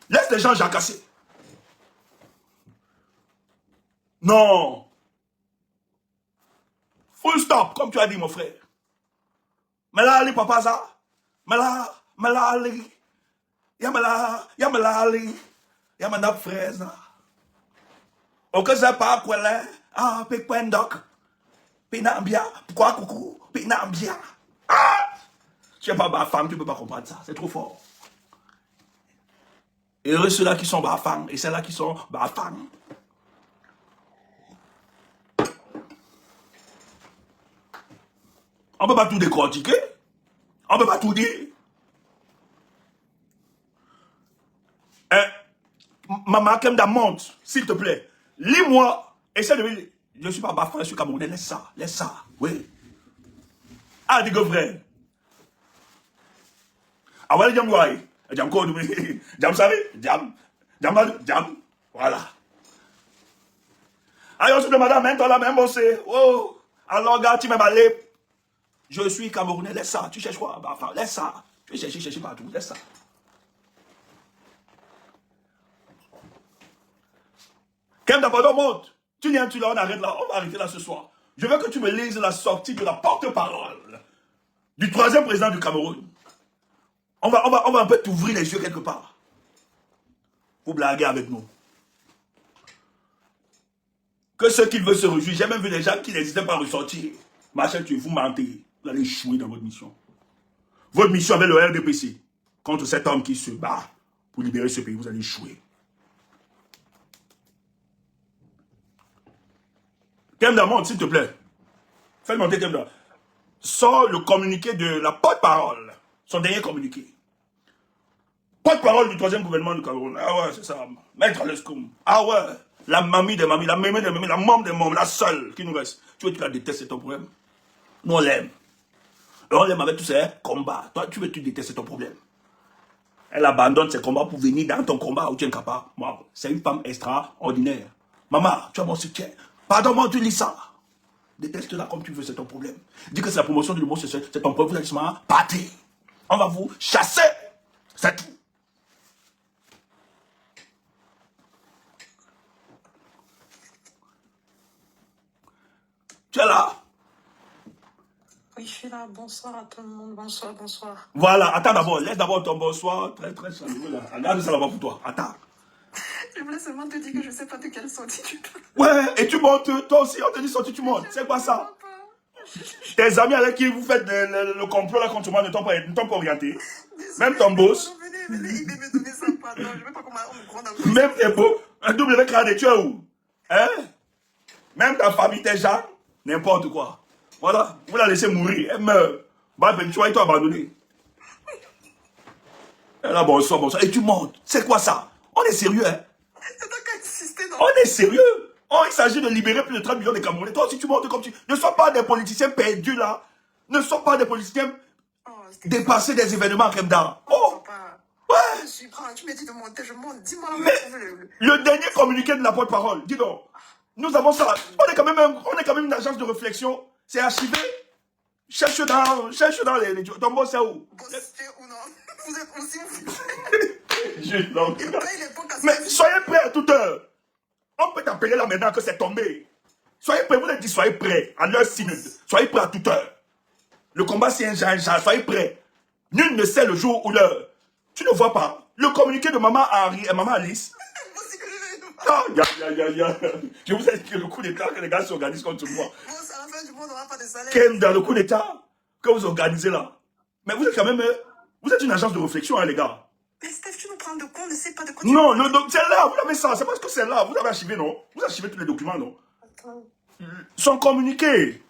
Laisse les gens jacasser. Non. Full stop, comme tu as dit, mon frère. Mais là, allez, papa, ça. Mais là, allez. Yamala, allez. Yamana, fraise. Ok, ça pas, quoi, là. Ah, péquendok. Pénambia. Pourquoi, coucou? Pénambia. Ah! Tu n'es pas ma femme, tu ne peux pas comprendre ça. C'est trop fort. Heureux ceux-là qui sont ma femme et ceux-là qui sont ma femme. On ne peut pas tout décortiquer. On ne peut pas tout dire. Maman Kemda, monte, s'il te plaît. Lis-moi. Essaie de me lire. Je ne suis pas bafoué, je suis Camerounais. Laisse ça. Oui. Ah, dis frère. Ah, voilà, jam quoi. Jam quoi, jam savez. Jam. Voilà. Aïe, on se demande, même toi là, même bossé. Oh. Alors, gars, tu m'as balé. Je suis Camerounais, laisse ça. Tu cherches quoi? Bah, laisse ça. Tu veux chercher partout, laisse ça. Kemda, pardon, monte. Tu viens, tu là, on arrête là. On va arrêter là ce soir. Je veux que tu me lises la sortie de la porte-parole du troisième président du Cameroun. On va un peu t'ouvrir les yeux quelque part. Pour blaguer avec nous. Que ceux qui veulent se réjouir, j'ai même vu des gens qui n'hésitaient pas à ressortir. Machin, vous mentez. Vous allez échouer dans votre mission. Votre mission avec le RDPC, contre cet homme qui se bat pour libérer ce pays, vous allez échouer. Kemda, monte, s'il te plaît. Fais monter Kemda. Sors le communiqué de la porte-parole. Son dernier communiqué. Porte-parole du troisième gouvernement du Cameroun. Ah ouais, c'est ça. Maître Lescoum. Ah ouais. La mamie des mamies, la mémé des mémés, la môme des mômes, la seule qui nous reste. Tu veux que tu la détestes, c'est ton problème. Nous, on l'aime. Et on l'aime avec tous ses combats. Toi, tu veux que tu détestes, c'est ton problème. Elle abandonne ses combats pour venir dans ton combat où tu es incapable. Moi, c'est une femme extraordinaire. Maman, tu as mon soutien. Pardon, moi, tu lis ça. Déteste-la comme tu veux, c'est ton problème. Dis que c'est la promotion de l'humour, c'est ton problème. Vous allez se partir. On va vous chasser. C'est tout. Tu es là? Oui, je suis là. Bonsoir à tout le monde. Bonsoir. Voilà, attends d'abord. Laisse d'abord ton bonsoir. Très, très chaleureux là. Regarde ça là-bas pour toi. Attends. Je voulais seulement te dire que je ne sais pas de quelle sortie tu parles. Ouais, et tu montes. Toi aussi, on te dit sortie, tu montes. C'est quoi ça? Tes amis avec qui vous faites le complot là contre moi ne t'ont pas orienté. Même ton boss. Venez, il me donner ça, pardon. Je ne veux pas qu'on me gronde. Même tes beaux. Un double crâne, tu es où? Hein? Même ta famille, tes gens. N'importe quoi. Voilà, vous la laissez mourir, elle meurt. Bah, ben, tu vas être abandonné. Et là, bonsoir. Et tu montes. C'est quoi ça? On est sérieux, hein? On est sérieux. Oh, il s'agit de libérer plus de 30 millions de Camerounais. Toi aussi, tu montes comme tu... Ne sois pas des politiciens perdus, là. Ne sois pas des politiciens dépassés des événements comme dans. Oh! Ouais! Tu me dis de monter, je monte. Dis-moi. Mais le dernier communiqué de la porte-parole, dis donc. Nous avons ça. On est quand même une agence de réflexion. C'est archivé. Cherche dans les... Ton boss, c'est où? C'est où, non? Vous êtes aussi... Mais soyez prêts à toute heure. On peut t'appeler là maintenant que c'est tombé. Soyez prêts, vous êtes dit soyez prêts à l'heure synode. Soyez prêts à toute heure. Le combat c'est un genre, soyez prêts. Nul ne sait le jour ou l'heure. Tu ne vois pas. Le communiqué de maman Alice. Ah, je vous ai dit que le coup d'état que les gars s'organisent contre moi. Bon, c'est la fin du monde, on n'a pas de salaire. Ken, dans le coup d'état que vous organisez là. Mais vous êtes quand même... Vous êtes une agence de réflexion, hein, les gars. Mais Steph, tu nous prends de con, on ne sait pas de quoi Non, c'est là, vous avez ça. C'est parce que c'est là. Vous avez archivé, non? Vous archivez tous les documents, non? Attends. Sont communiqués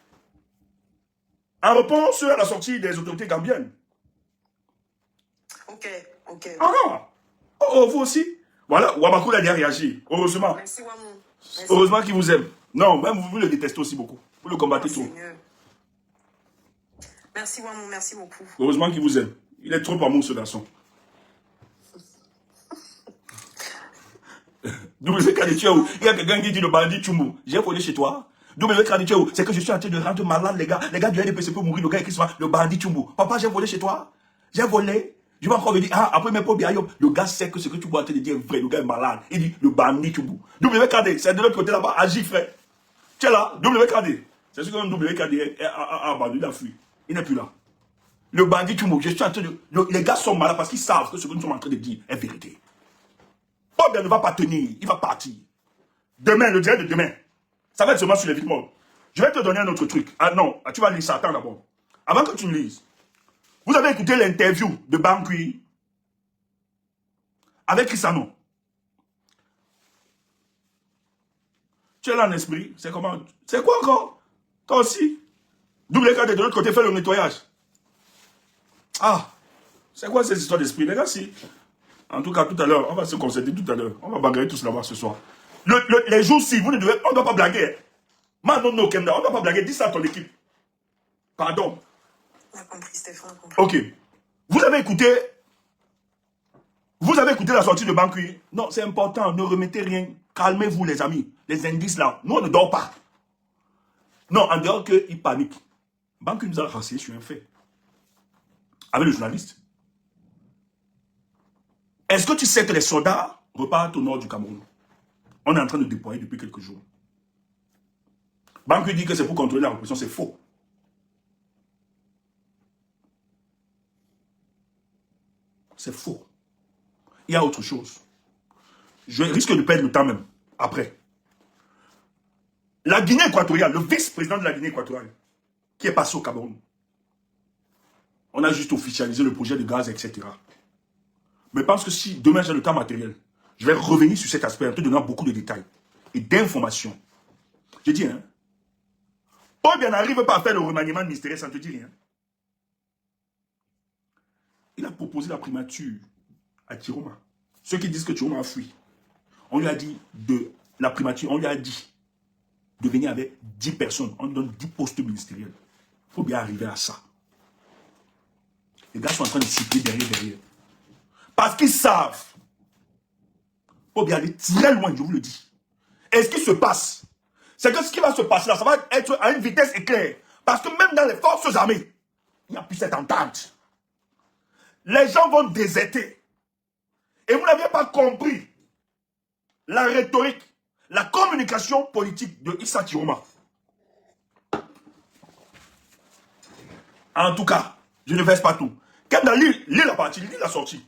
en réponse à la sortie des autorités gambiennes. Ok. Ah! Oh, vous aussi? Voilà, Wamakou a déjà réagi. Heureusement. Merci, Wamou. Merci. Heureusement qu'il vous aime. Non, même vous le détestez aussi beaucoup. Vous le combattez Oh, trop. Seigneur. Merci, Wamou, merci beaucoup. Heureusement qu'il vous aime. Il est trop amoureux, ce garçon. WKDTO, il y a quelqu'un qui dit le bandit Tchumbu. J'ai volé chez toi. WKDTO, c'est que je suis en train de rendre malade, les gars. Les gars du LDPC peuvent mourir. Le gars qui se le bandit Tchumbu. Papa, j'ai volé chez toi. J'ai volé. Je vais encore me dire, ah, après mes pauvres biayom, le gars sait que ce que tu vois en train de dire est vrai. Le gars est malade. Il dit le bandit Tchumbu. WKD, c'est de l'autre côté là-bas. Agis, frère. Tu es là. WKD. C'est sûr que WKD a abandonné, il a fui. Il n'est plus là. Le bandit Tchumbu, je suis en train de. Les gars sont malades parce qu'ils savent que ce que nous sommes en train de dire est vérité. Paul ne va pas tenir, il va partir. Demain, le direct de demain, ça va être seulement sur les victimes. Je vais te donner un autre truc. Ah non, tu vas lire ça, attends d'abord. Avant que tu me lises, vous avez écouté l'interview de Bankui avec Chrisano. Tu es là en esprit, c'est comment? C'est quoi encore? Toi aussi? Double KD de l'autre côté, fait le nettoyage. Ah, c'est quoi ces histoires d'esprit, les gars, si? En tout cas, tout à l'heure, on va se concentrer tout à l'heure. On va bagarrer tous là-bas ce soir. Les jours-ci, on ne doit pas blaguer. Non, Kemda, on ne doit pas blaguer. Dis ça à ton équipe. Pardon. On a compris, Stéphane, on a compris. Ok. Vous avez écouté la sortie de Bankui? Non, c'est important. Ne remettez rien. Calmez-vous, les amis. Les indices là. Nous, on ne dort pas. Non, en dehors qu'il panique. Bankui nous a rassuré sur un fait. Avec le journaliste. Est-ce que tu sais que les soldats repartent au nord du Cameroun? On est en train de déployer depuis quelques jours. Bankui dit que c'est pour contrôler la répression, c'est faux. C'est faux. Il y a autre chose. Je risque de perdre le temps même, après. La Guinée équatoriale, le vice-président de la Guinée équatoriale, qui est passé au Cameroun, on a juste officialisé le projet de gaz, etc. Mais je pense que si demain j'ai le temps matériel, je vais revenir sur cet aspect en te donnant beaucoup de détails et d'informations. Je dis, hein, Paul Biya n'arrive pas à faire le remaniement ministériel, ça ne te dit rien. Il a proposé la primature à Tiroma. Ceux qui disent que Tiroma a fui, on lui a dit de la primature, on lui a dit de venir avec 10 personnes. On donne 10 postes ministériels. Il faut bien arriver à ça. Les gars sont en train de citer derrière. Parce qu'ils savent. Il faut bien aller très loin, je vous le dis. Et ce qui se passe, c'est que ce qui va se passer là, ça va être à une vitesse éclair. Parce que même dans les forces armées, il n'y a plus cette entente. Les gens vont déserter. Et vous n'avez pas compris la rhétorique, la communication politique de Issa Tiroma. En tout cas, je ne verse pas tout. Quand lis la partie, lis la sortie.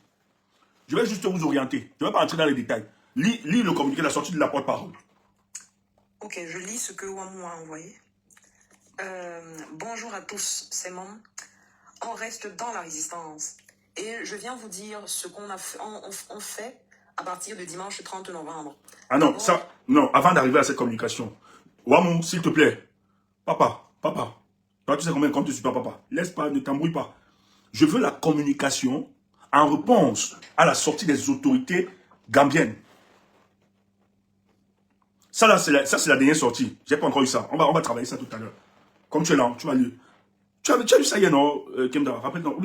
Je vais juste vous orienter. Je ne vais pas entrer dans les détails. Lis le communiqué, la sortie de la porte-parole. Ok, je lis ce que Wamou a envoyé. Bonjour à tous, c'est Mam. On reste dans la résistance. Et je viens vous dire ce qu'on a fait, on fait à partir de dimanche 30 novembre. Ah non, ça, non, avant d'arriver à cette communication, Wamou, s'il te plaît, papa, toi tu sais combien quand tu suis pas papa, laisse pas, ne t'embrouille pas. Je veux la communication en réponse à la sortie des autorités gambiennes. Ça là, c'est la dernière sortie. J'ai pas encore eu ça. On va travailler ça tout à l'heure. Comme tu es là, tu vas lire. Tu as lu ça hier, non, Kemda? Rappelle-toi.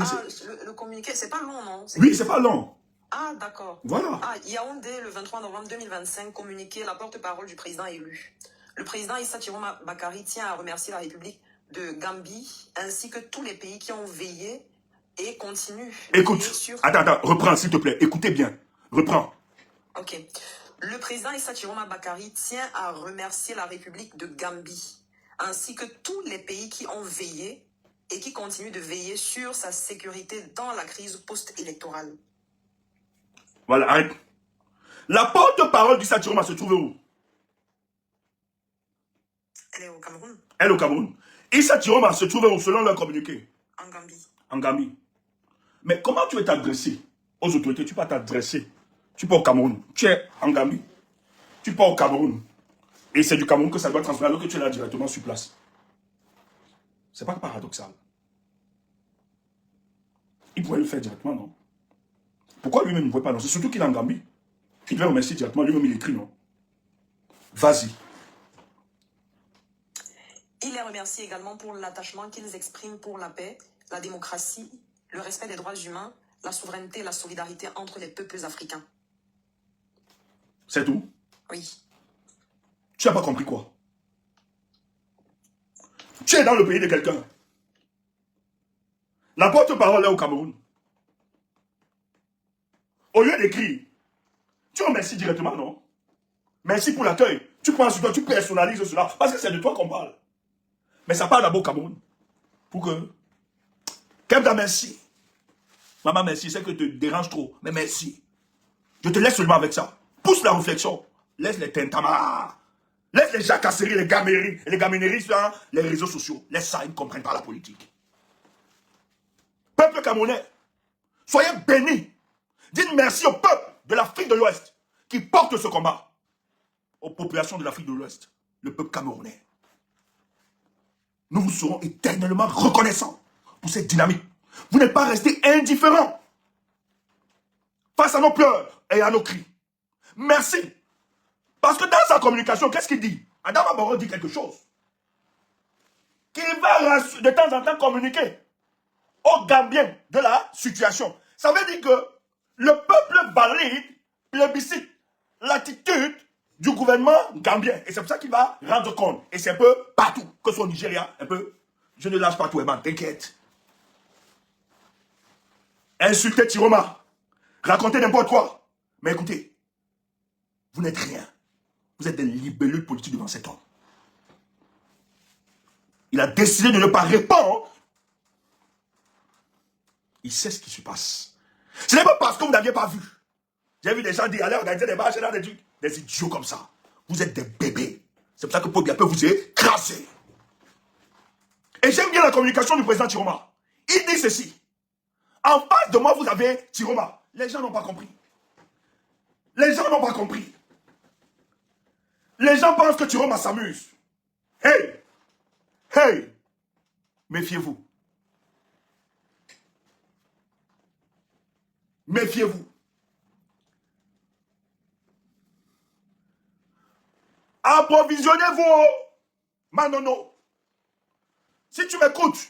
Le communiqué, c'est pas long, non? Oui, c'est pas long. Ah, d'accord. Voilà. Ah, Yaoundé, le 23 novembre 2025, communiqué la porte-parole du président élu. Le président Issa Tiroma Bakari tient à remercier la République de Gambie ainsi que tous les pays qui ont veillé et continuent. Écoute, attends, reprends s'il te plaît. Écoutez bien. Reprends. Ok. Le président Issa Tiroma Bakari tient à remercier la République de Gambie ainsi que tous les pays qui ont veillé et qui continuent de veiller sur sa sécurité dans la crise post-électorale. Voilà, arrête. La porte-parole d'Issa Chiroma se trouve où? Elle est au Cameroun, Elle est au Cameroun. Issa Chiroma se trouve où selon leur communiqué? en Gambie. En Gambie. Mais comment tu veux t'adresser aux autorités? Tu peux t'adresser. Tu pars au Cameroun. Tu es en Gambie. Tu pars au Cameroun. Et c'est du Cameroun que ça doit transférer alors que tu es là directement sur place. C'est pas paradoxal. Il pourrait le faire directement, non? Pourquoi lui-même ne pouvait pas? Non, c'est surtout qu'il est en Gambie. Il devait remercier directement. Lui-même, il écrit, non? Vas-y. Il les remercie également pour l'attachement qu'ils expriment pour la paix, la démocratie, le respect des droits humains, la souveraineté et la solidarité entre les peuples africains. C'est tout? Oui. Tu n'as pas compris quoi? Tu es dans le pays de quelqu'un. La porte-parole est au Cameroun. Au lieu d'écrire, tu remercies directement, non? Merci pour l'accueil. Tu prends sur toi, tu personnalises cela. Parce que c'est de toi qu'on parle. Mais ça parle d'abord au Cameroun. Pour que... Kemda, merci. Maman, merci. C'est que te dérange trop. Mais merci. Je te laisse seulement avec ça. Pousse la réflexion. Laisse les tintamarres. Laisse les jacasseries, les gaméries, les gamineries sur les réseaux sociaux. Laisse ça, ils ne comprennent pas la politique. Peuple camerounais, soyez bénis. Dites merci au peuple de l'Afrique de l'Ouest qui porte ce combat. Aux populations de l'Afrique de l'Ouest, le peuple camerounais. Nous vous serons éternellement reconnaissants pour cette dynamique. Vous n'êtes pas restés indifférents face à nos pleurs et à nos cris. Merci. Parce que dans sa communication, qu'est-ce qu'il dit? Adama Barrow dit quelque chose. Qu'il va de temps en temps communiquer aux Gambiens de la situation. Ça veut dire que le peuple valide, plébiscite l'attitude du gouvernement gambien. Et c'est pour ça qu'il va rendre compte. Et c'est un peu partout, que ce soit au Nigeria, un peu. Je ne lâche pas tout, man, t'inquiète. Insulter Chiroma, raconter n'importe quoi. Mais écoutez, vous n'êtes rien. Vous êtes des libellules politiques devant cet homme. Il a décidé de ne pas répondre. Il sait ce qui se passe. Ce n'est pas parce que vous n'aviez pas vu. J'ai vu des gens dire, allez organiser des marches dans des trucs. Des idiots comme ça. Vous êtes des bébés. C'est pour ça que Paul Biya peut vous écraser. Et j'aime bien la communication du président Chiroma. Il dit ceci. En face de moi, vous avez Chiroma. Les gens n'ont pas compris. Les gens n'ont pas compris. Les gens pensent que Chiroma s'amuse. Hey! Hey! Méfiez-vous. Méfiez-vous. Approvisionnez-vous, Manono. Si tu m'écoutes,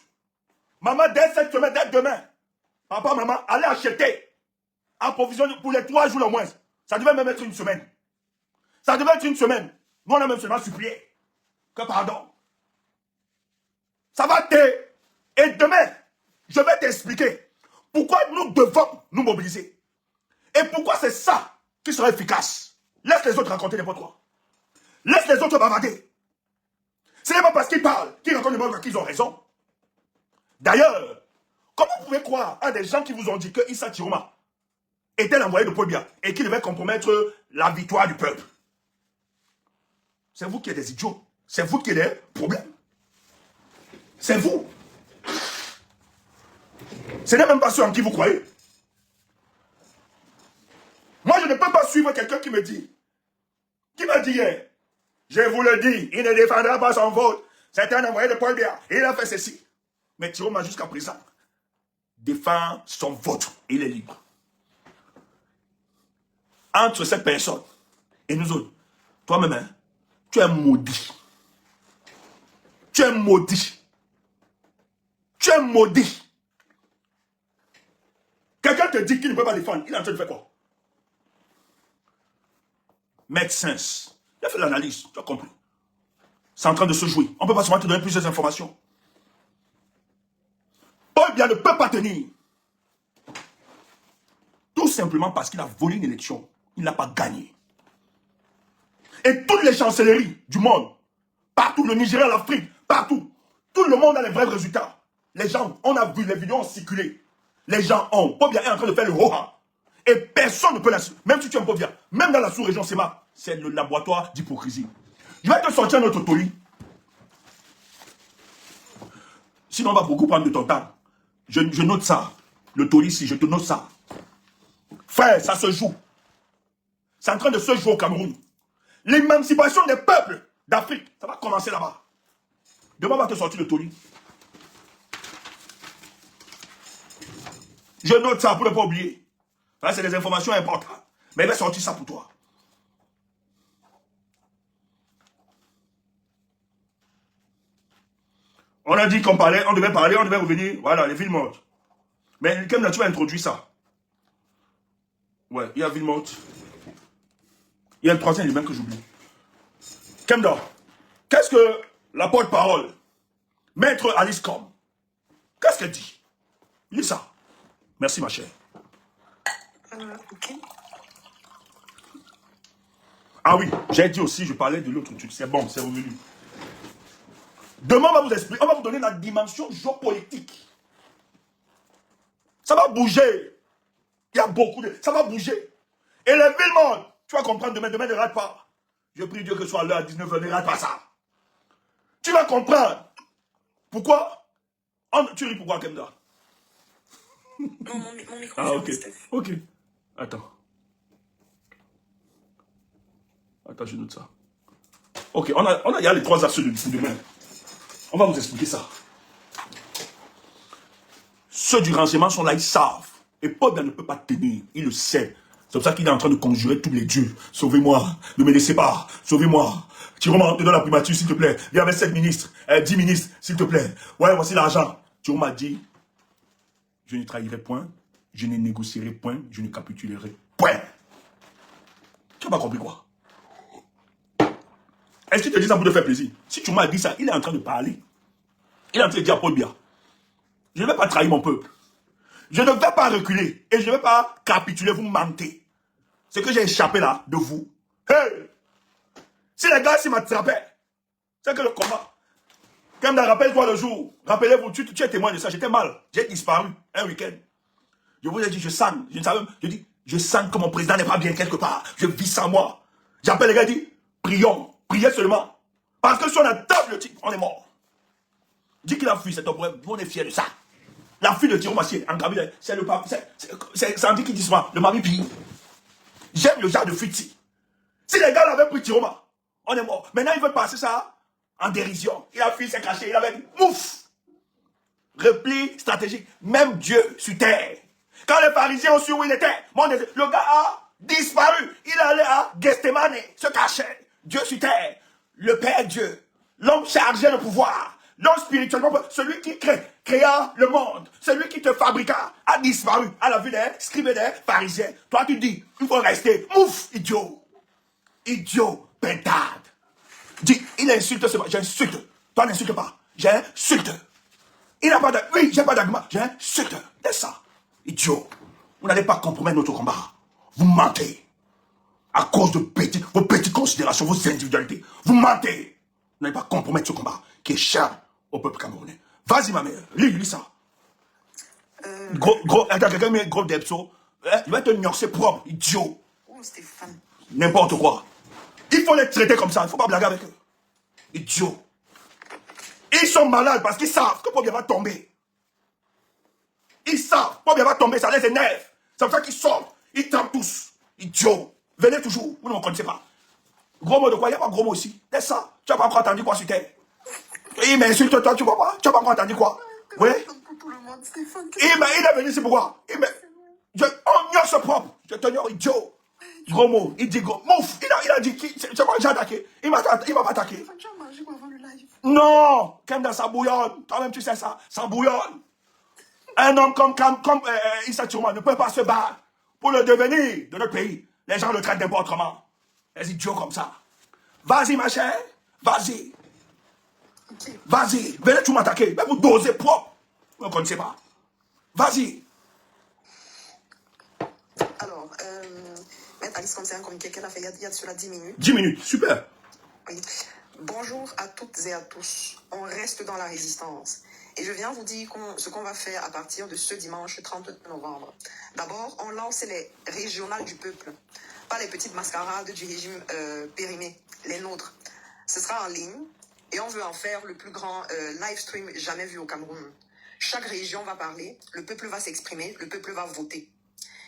maman, dès cette semaine, dès demain, papa, maman, allez acheter. Approvisionner pour les 3 jours au moins. Ça devait même être une semaine. Ça devait être une semaine. Nous, on a même seulement supplié. Que pardon. Ça va te... Et demain, je vais t'expliquer pourquoi nous devons nous mobiliser. Et pourquoi c'est ça qui sera efficace. Laisse les autres raconter n'importe quoi. Laisse les autres bavarder. Ce n'est pas parce qu'ils parlent qu'ils racontent n'importe quoi qu'ils ont raison. D'ailleurs, comment vous pouvez croire à des gens qui vous ont dit que Issa Chiroma était l'envoyé de Paul Biya et qu'il devait compromettre la victoire du peuple? C'est vous qui êtes des idiots. C'est vous qui avez des problèmes. C'est vous. Ce n'est même pas ceux en qui vous croyez. Moi, je ne peux pas suivre quelqu'un qui me dit, qui m'a dit hier, je vous le dis, il ne défendra pas son vote. C'est un envoyé de Paul Biya. Il a fait ceci. Mais Chiroma, jusqu'à présent, défend son vote. Il est libre. Entre cette personne et nous autres, toi-même, hein, tu es maudit. Tu es maudit. Tu es maudit. Quelqu'un te dit qu'il ne peut pas défendre. Il est en train de faire quoi? Médecins. Il a fait l'analyse. Tu as compris. C'est en train de se jouer. On ne peut pas seulement te donner plusieurs informations. Paul Biya ne peut pas tenir. Tout simplement parce qu'il a volé une élection. Il n'a pas gagné. Et toutes les chancelleries du monde, partout, le Nigeria, l'Afrique, partout, tout le monde a les vrais résultats. Les gens, on a vu, les vidéos ont circulé. Les gens ont. Paul Biya est en train de faire le ho-ha. Et personne ne peut l'insulter. Même si tu es un peu bien. Même dans la sous-région, c'est le laboratoire d'hypocrisie. Je vais te sortir notre toli. Sinon, on va beaucoup prendre de ton temps. Je note ça. Le toli, si je te note ça. Frère, ça se joue. C'est en train de se jouer au Cameroun. L'émancipation des peuples d'Afrique, ça va commencer là-bas. Demain, on va te sortir le toli. Je note ça pour ne pas oublier. Là, c'est des informations importantes. Mais il va sortir ça pour toi. On a dit qu'on parlait, on devait revenir. Voilà, les villes mortes. Mais comme là, tu vas introduire ça. Ouais, il y a ville morte. Il y a le troisième élément que j'oublie. Kemda, qu'est-ce que la porte-parole, Maître Alice Com, qu'est-ce qu'elle dit? Lis ça. Merci, ma chère. Ok. Ah oui, j'ai dit aussi, je parlais de l'autre truc. C'est bon, c'est revenu. Demain, on va vous expliquer, on va vous donner la dimension géopolitique. Ça va bouger. Il y a beaucoup de... Ça va bouger. Et les villes mortes, tu vas comprendre demain, ne rate pas. Je prie Dieu que ce soit l'heure à 19h, ne rate pas ça. Tu vas comprendre. Pourquoi? Tu ris pourquoi, Kemda? Non, mon micro. Ah, ok. Ok. Attends. Attends, je note ça. Ok, il y a les trois axes de demain. On va vous expliquer ça. Ceux du renseignement sont là, ils savent. Et Paul ne peut pas tenir, il le sait. C'est pour ça qu'il est en train de conjurer tous les dieux. Sauvez-moi, ne me laissez pas, sauvez-moi. Thieroma, te donne la primature, s'il te plaît. Viens avec 7 ministres, 10 ministres, s'il te plaît. Ouais, voici l'argent. Thieroma a dit, je ne trahirai point, je ne négocierai point, je ne capitulerai point. Tu n'as pas compris quoi? Est-ce qu'il te dit ça pour te faire plaisir? Si tu m'as dit ça, il est en train de parler. Il est en train de dire à Paul Biya, je ne vais pas trahir mon peuple. Je ne vais pas reculer. Et je ne vais pas capituler, vous mentez. Ce que j'ai échappé là, de vous. Hey! Si les gars, s'ils m'attrapaient, c'est que le combat. Comme dans rappelle-toi le jour, rappelez-vous, tu es témoin de ça, j'étais mal. J'ai disparu un week-end. Je vous ai dit, je sens, je ne savais, je dis, je sens que mon président n'est pas bien quelque part. Je vis sans moi. J'appelle les gars, je dis, prions, priez seulement. Parce que si on a table le type, on est mort. Dis qu'il a fui, c'est ton problème, on est fiers de ça. La fille de Thieroma en Gambie, c'est le pape, c'est Andy qui dit souvent, le mari pire. J'aime le genre de fuite. Si les gars l'avaient pris Thieroma, on est mort. Maintenant, il veut passer ça en dérision. Il a fui, s'est caché, il avait dit, mouf! Repli stratégique. Même Dieu sur terre. Quand les pharisiens ont su où il était, le gars a disparu. Il allait à Gethsemane, se cachait. Dieu sur terre. Le Père Dieu. L'homme chargé de pouvoir. L'homme spirituellement, celui qui créa le monde, celui qui te fabriqua, a disparu à la vue des scribes et des pharisiens. Toi, tu dis, il faut rester. Ouf, idiot. Idiot, pentade. Dis, il insulte ce... J'insulte. Toi, n'insulte pas. J'insulte. Il n'a pas de... Oui, j'ai pas d'argument. J'insulte. C'est ça. Idiot. Vous n'allez pas compromettre notre combat. Vous mentez. À cause de vos petites considérations, vos individualités. Vous mentez. Vous n'allez pas compromettre ce combat qui est cher au peuple camerounais. Vas-y, ma mère. Lis ça. Quelqu'un met gros depso. Il va te nuancer propre, idiot. Oh, Stéphane. N'importe quoi. Il faut les traiter comme ça. Il ne faut pas blaguer avec eux. Idiot. Ils sont malades parce qu'ils savent que Paul Biya va tomber. Ils savent que Paul Biya va tomber, ça les énerve. C'est pour ça qu'ils sortent. Ils tremblent tous. Idiots. Venez toujours. Vous ne me connaissez pas. Gros mot de quoi? Il n'y a pas gros mot aussi. C'est ça. Tu n'as pas encore entendu quoi sur terre? Il m'insulte, toi, tu vois pas? Tu n'as pas encore entendu quoi? Oui? Il est venu, c'est pourquoi? On ignore ce propre. Je t'ignore, idiot. Gros mot. Il dit gros. Mouf. Il a dit, c'est moi que j'ai attaqué. Il m'a pas attaqué. Non. Kemda, ça bouillonne. Toi-même, tu sais ça. Ça bouillonne. Un homme comme Issa Thieroma ne peut pas se battre pour le devenir de notre pays. Les gens le traitent n'importe comment. Les idiots comme ça. Vas-y, ma chère. Vas-y. Okay. Vas-y. Venez tout m'attaquer. Mais vous dosez propre. Vous ne connaissez pas. Vas-y. Alors, Maître Alice, comme c'est un communiqué qu'elle a fait il y a de cela 10 minutes. 10 minutes. Super. Oui. Bonjour à toutes et à tous. On reste dans la résistance. Et je viens vous dire ce qu'on va faire à partir de ce dimanche 30 novembre. D'abord, on lance les régionales du peuple. Pas les petites mascarades du régime périmé, les nôtres. Ce sera en ligne et on veut en faire le plus grand live stream jamais vu au Cameroun. Chaque région va parler, le peuple va s'exprimer, le peuple va voter.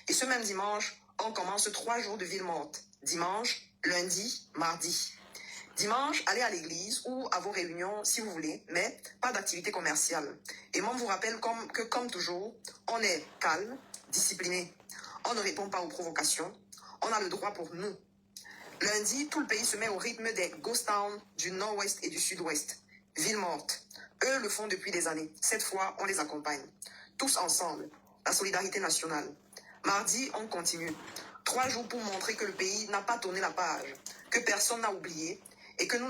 Et ce même dimanche, on commence 3 jours de ville morte. Dimanche, lundi, mardi. Dimanche, allez à l'église ou à vos réunions si vous voulez, mais pas d'activité commerciale. Et moi, on vous rappelle que comme toujours, on est calme, discipliné. On ne répond pas aux provocations. On a le droit pour nous. Lundi, tout le pays se met au rythme des ghost towns du nord-ouest et du sud-ouest. Ville morte. Eux le font depuis des années. Cette fois, on les accompagne. Tous ensemble. La solidarité nationale. Mardi, on continue. 3 jours pour montrer que le pays n'a pas tourné la page, que personne n'a oublié et que nous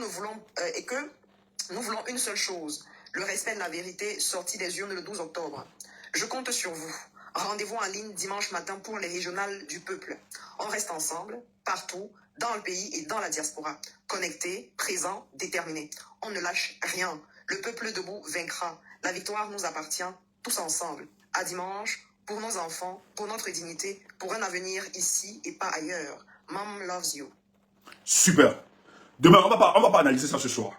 voulons une seule chose, le respect de la vérité sortie des urnes le 12 octobre. Je compte sur vous. Rendez-vous en ligne dimanche matin pour les régionales du peuple. On reste ensemble, partout, dans le pays et dans la diaspora. Connectés, présents, déterminés. On ne lâche rien. Le peuple debout vaincra. La victoire nous appartient, tous ensemble. À dimanche, pour nos enfants, pour notre dignité, pour un avenir ici et pas ailleurs. Mom loves you. Super. Demain, on va pas analyser ça ce soir.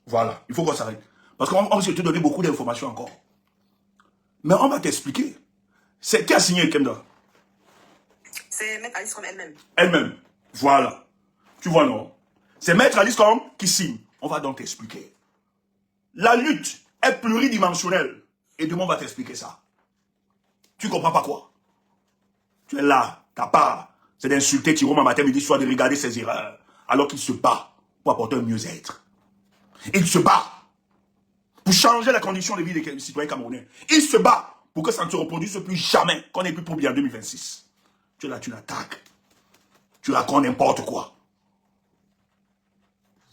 Voilà, il faut qu'on s'arrête. Parce qu'on va te donner beaucoup d'informations encore. Mais on va t'expliquer. C'est qui a signé Kemda? C'est Maître Alice Rom elle-même. Elle-même. Voilà. Tu vois, non? C'est Maître Alice Rom qui signe. On va donc t'expliquer. La lutte est pluridimensionnelle. Et demain, on va t'expliquer ça. Tu comprends pas quoi? Tu es là, ta part, c'est d'insulter Tiroma matin, midi, soir, de regarder ses erreurs, alors qu'il se bat pour apporter un mieux-être. Il se bat pour changer la condition de vie des citoyens camerounais. Il se bat pour que ça ne se reproduise plus jamais, qu'on n'ait plus pour bien en 2026. Tu es là, tu l'attaques. Tu racontes n'importe quoi.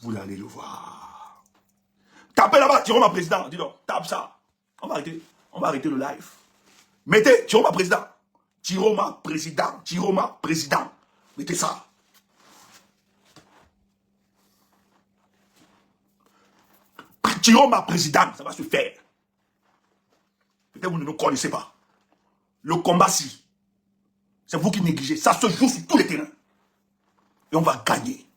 Vous allez le voir. Tapez là-bas, Tiroma président. Dis donc, tape ça. On va arrêter le live. Mettez Tiroma président. Tiroma président. Tiroma président. Mettez ça. Tiroma président, ça va se faire. Peut-être vous ne nous connaissez pas. Le combat, si. C'est vous qui négligez. Ça se joue sur tous les terrains. Et on va gagner.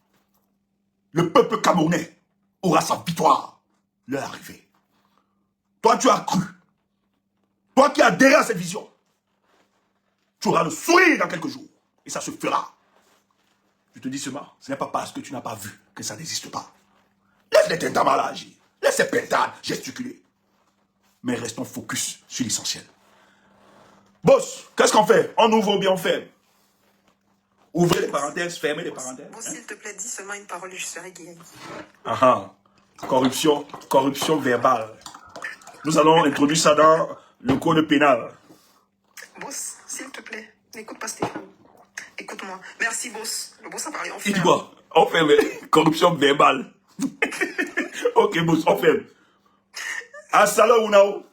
Le peuple camerounais aura sa victoire. L'heure est arrivée. Toi, tu as cru. Toi qui as adhéré à cette vision. Tu auras le sourire dans quelques jours. Et ça se fera. Je te dis seulement, ce n'est pas parce que tu n'as pas vu que ça n'existe pas. Laisse les tintamarres agir. Laisse ces pétales gesticuler. Mais restons focus sur l'essentiel. Boss, qu'est-ce qu'on fait? On ouvre ou bien on ferme? Ouvrez les parenthèses, fermez les parenthèses. Bon, s'il te plaît, dis seulement une parole et je serai guéri. Ah, corruption verbale. Nous allons introduire ça dans le code pénal. Boss, s'il te plaît, n'écoute pas Stéphane. Écoute-moi. Merci, boss. Le boss a parlé. On Il dit ferme. quoi? On ferme. Corruption verbale. Ok, boss, on ferme. Assalamu Ounao.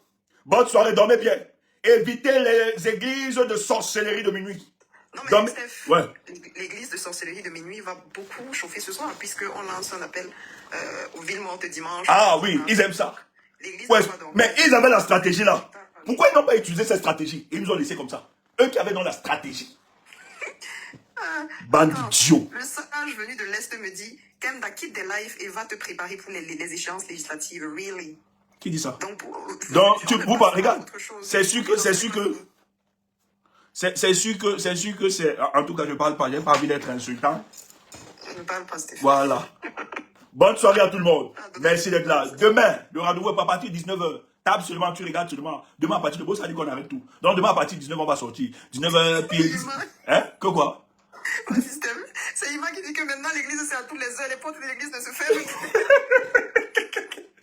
Bonne soirée, dormez bien. Évitez les églises de sorcellerie de minuit. Non, mais Dormez- Steph, Ouais. l'église de sorcellerie de minuit va beaucoup chauffer ce soir, puisqu'on lance un appel aux villes mortes dimanche. Ah oui, ils aiment ça. L'église Ouais, ne va pas dormir. mais ils avaient la stratégie là. Pourquoi ils n'ont pas utilisé cette stratégie? Ils nous ont laissé comme ça. Eux qui avaient dans la stratégie. Bande d'idiots. Le sage venu de l'Est me dit Kemda, quitte des lives et va te préparer pour les échéances législatives. Really? Qui dit ça? Donc, Donc, on ne vous passe pas regarde, autre chose. c'est sûr que, en tout cas, je parle pas, j'ai pas envie d'être insultant. Je ne parle pas, Stéphane. Voilà. Bonne soirée à tout le monde. Merci d'être là. Demain, le rendez-vous est pas à partir de 19h. Tape seulement, tu regardes seulement. Demain, à partir de ça dit qu'on arrête tout. Donc, demain, à partir de 19h, on va sortir. 19h, puis... Hein? Que quoi? Le système. C'est Ima qui dit que maintenant l'église c'est à toutes les heures, les portes de l'église ne se ferment.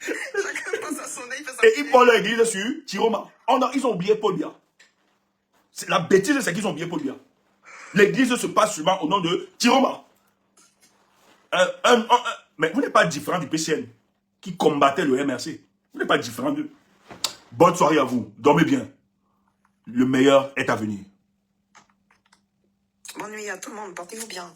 Chacun passe à son nez, il fait sa Et ils prennent l'église sur Tiroma. Ils ont oublié Paul Biya. La bêtise, c'est qu'ils ont oublié Paul Biya. L'église se passe seulement au nom de Tiroma. Mais vous n'êtes pas différent du PCN qui combattait le MRC. Vous n'êtes pas différent d'eux. Bonne soirée à vous. Dormez bien. Le meilleur est à venir. Bonne nuit à tout le monde, portez-vous bien.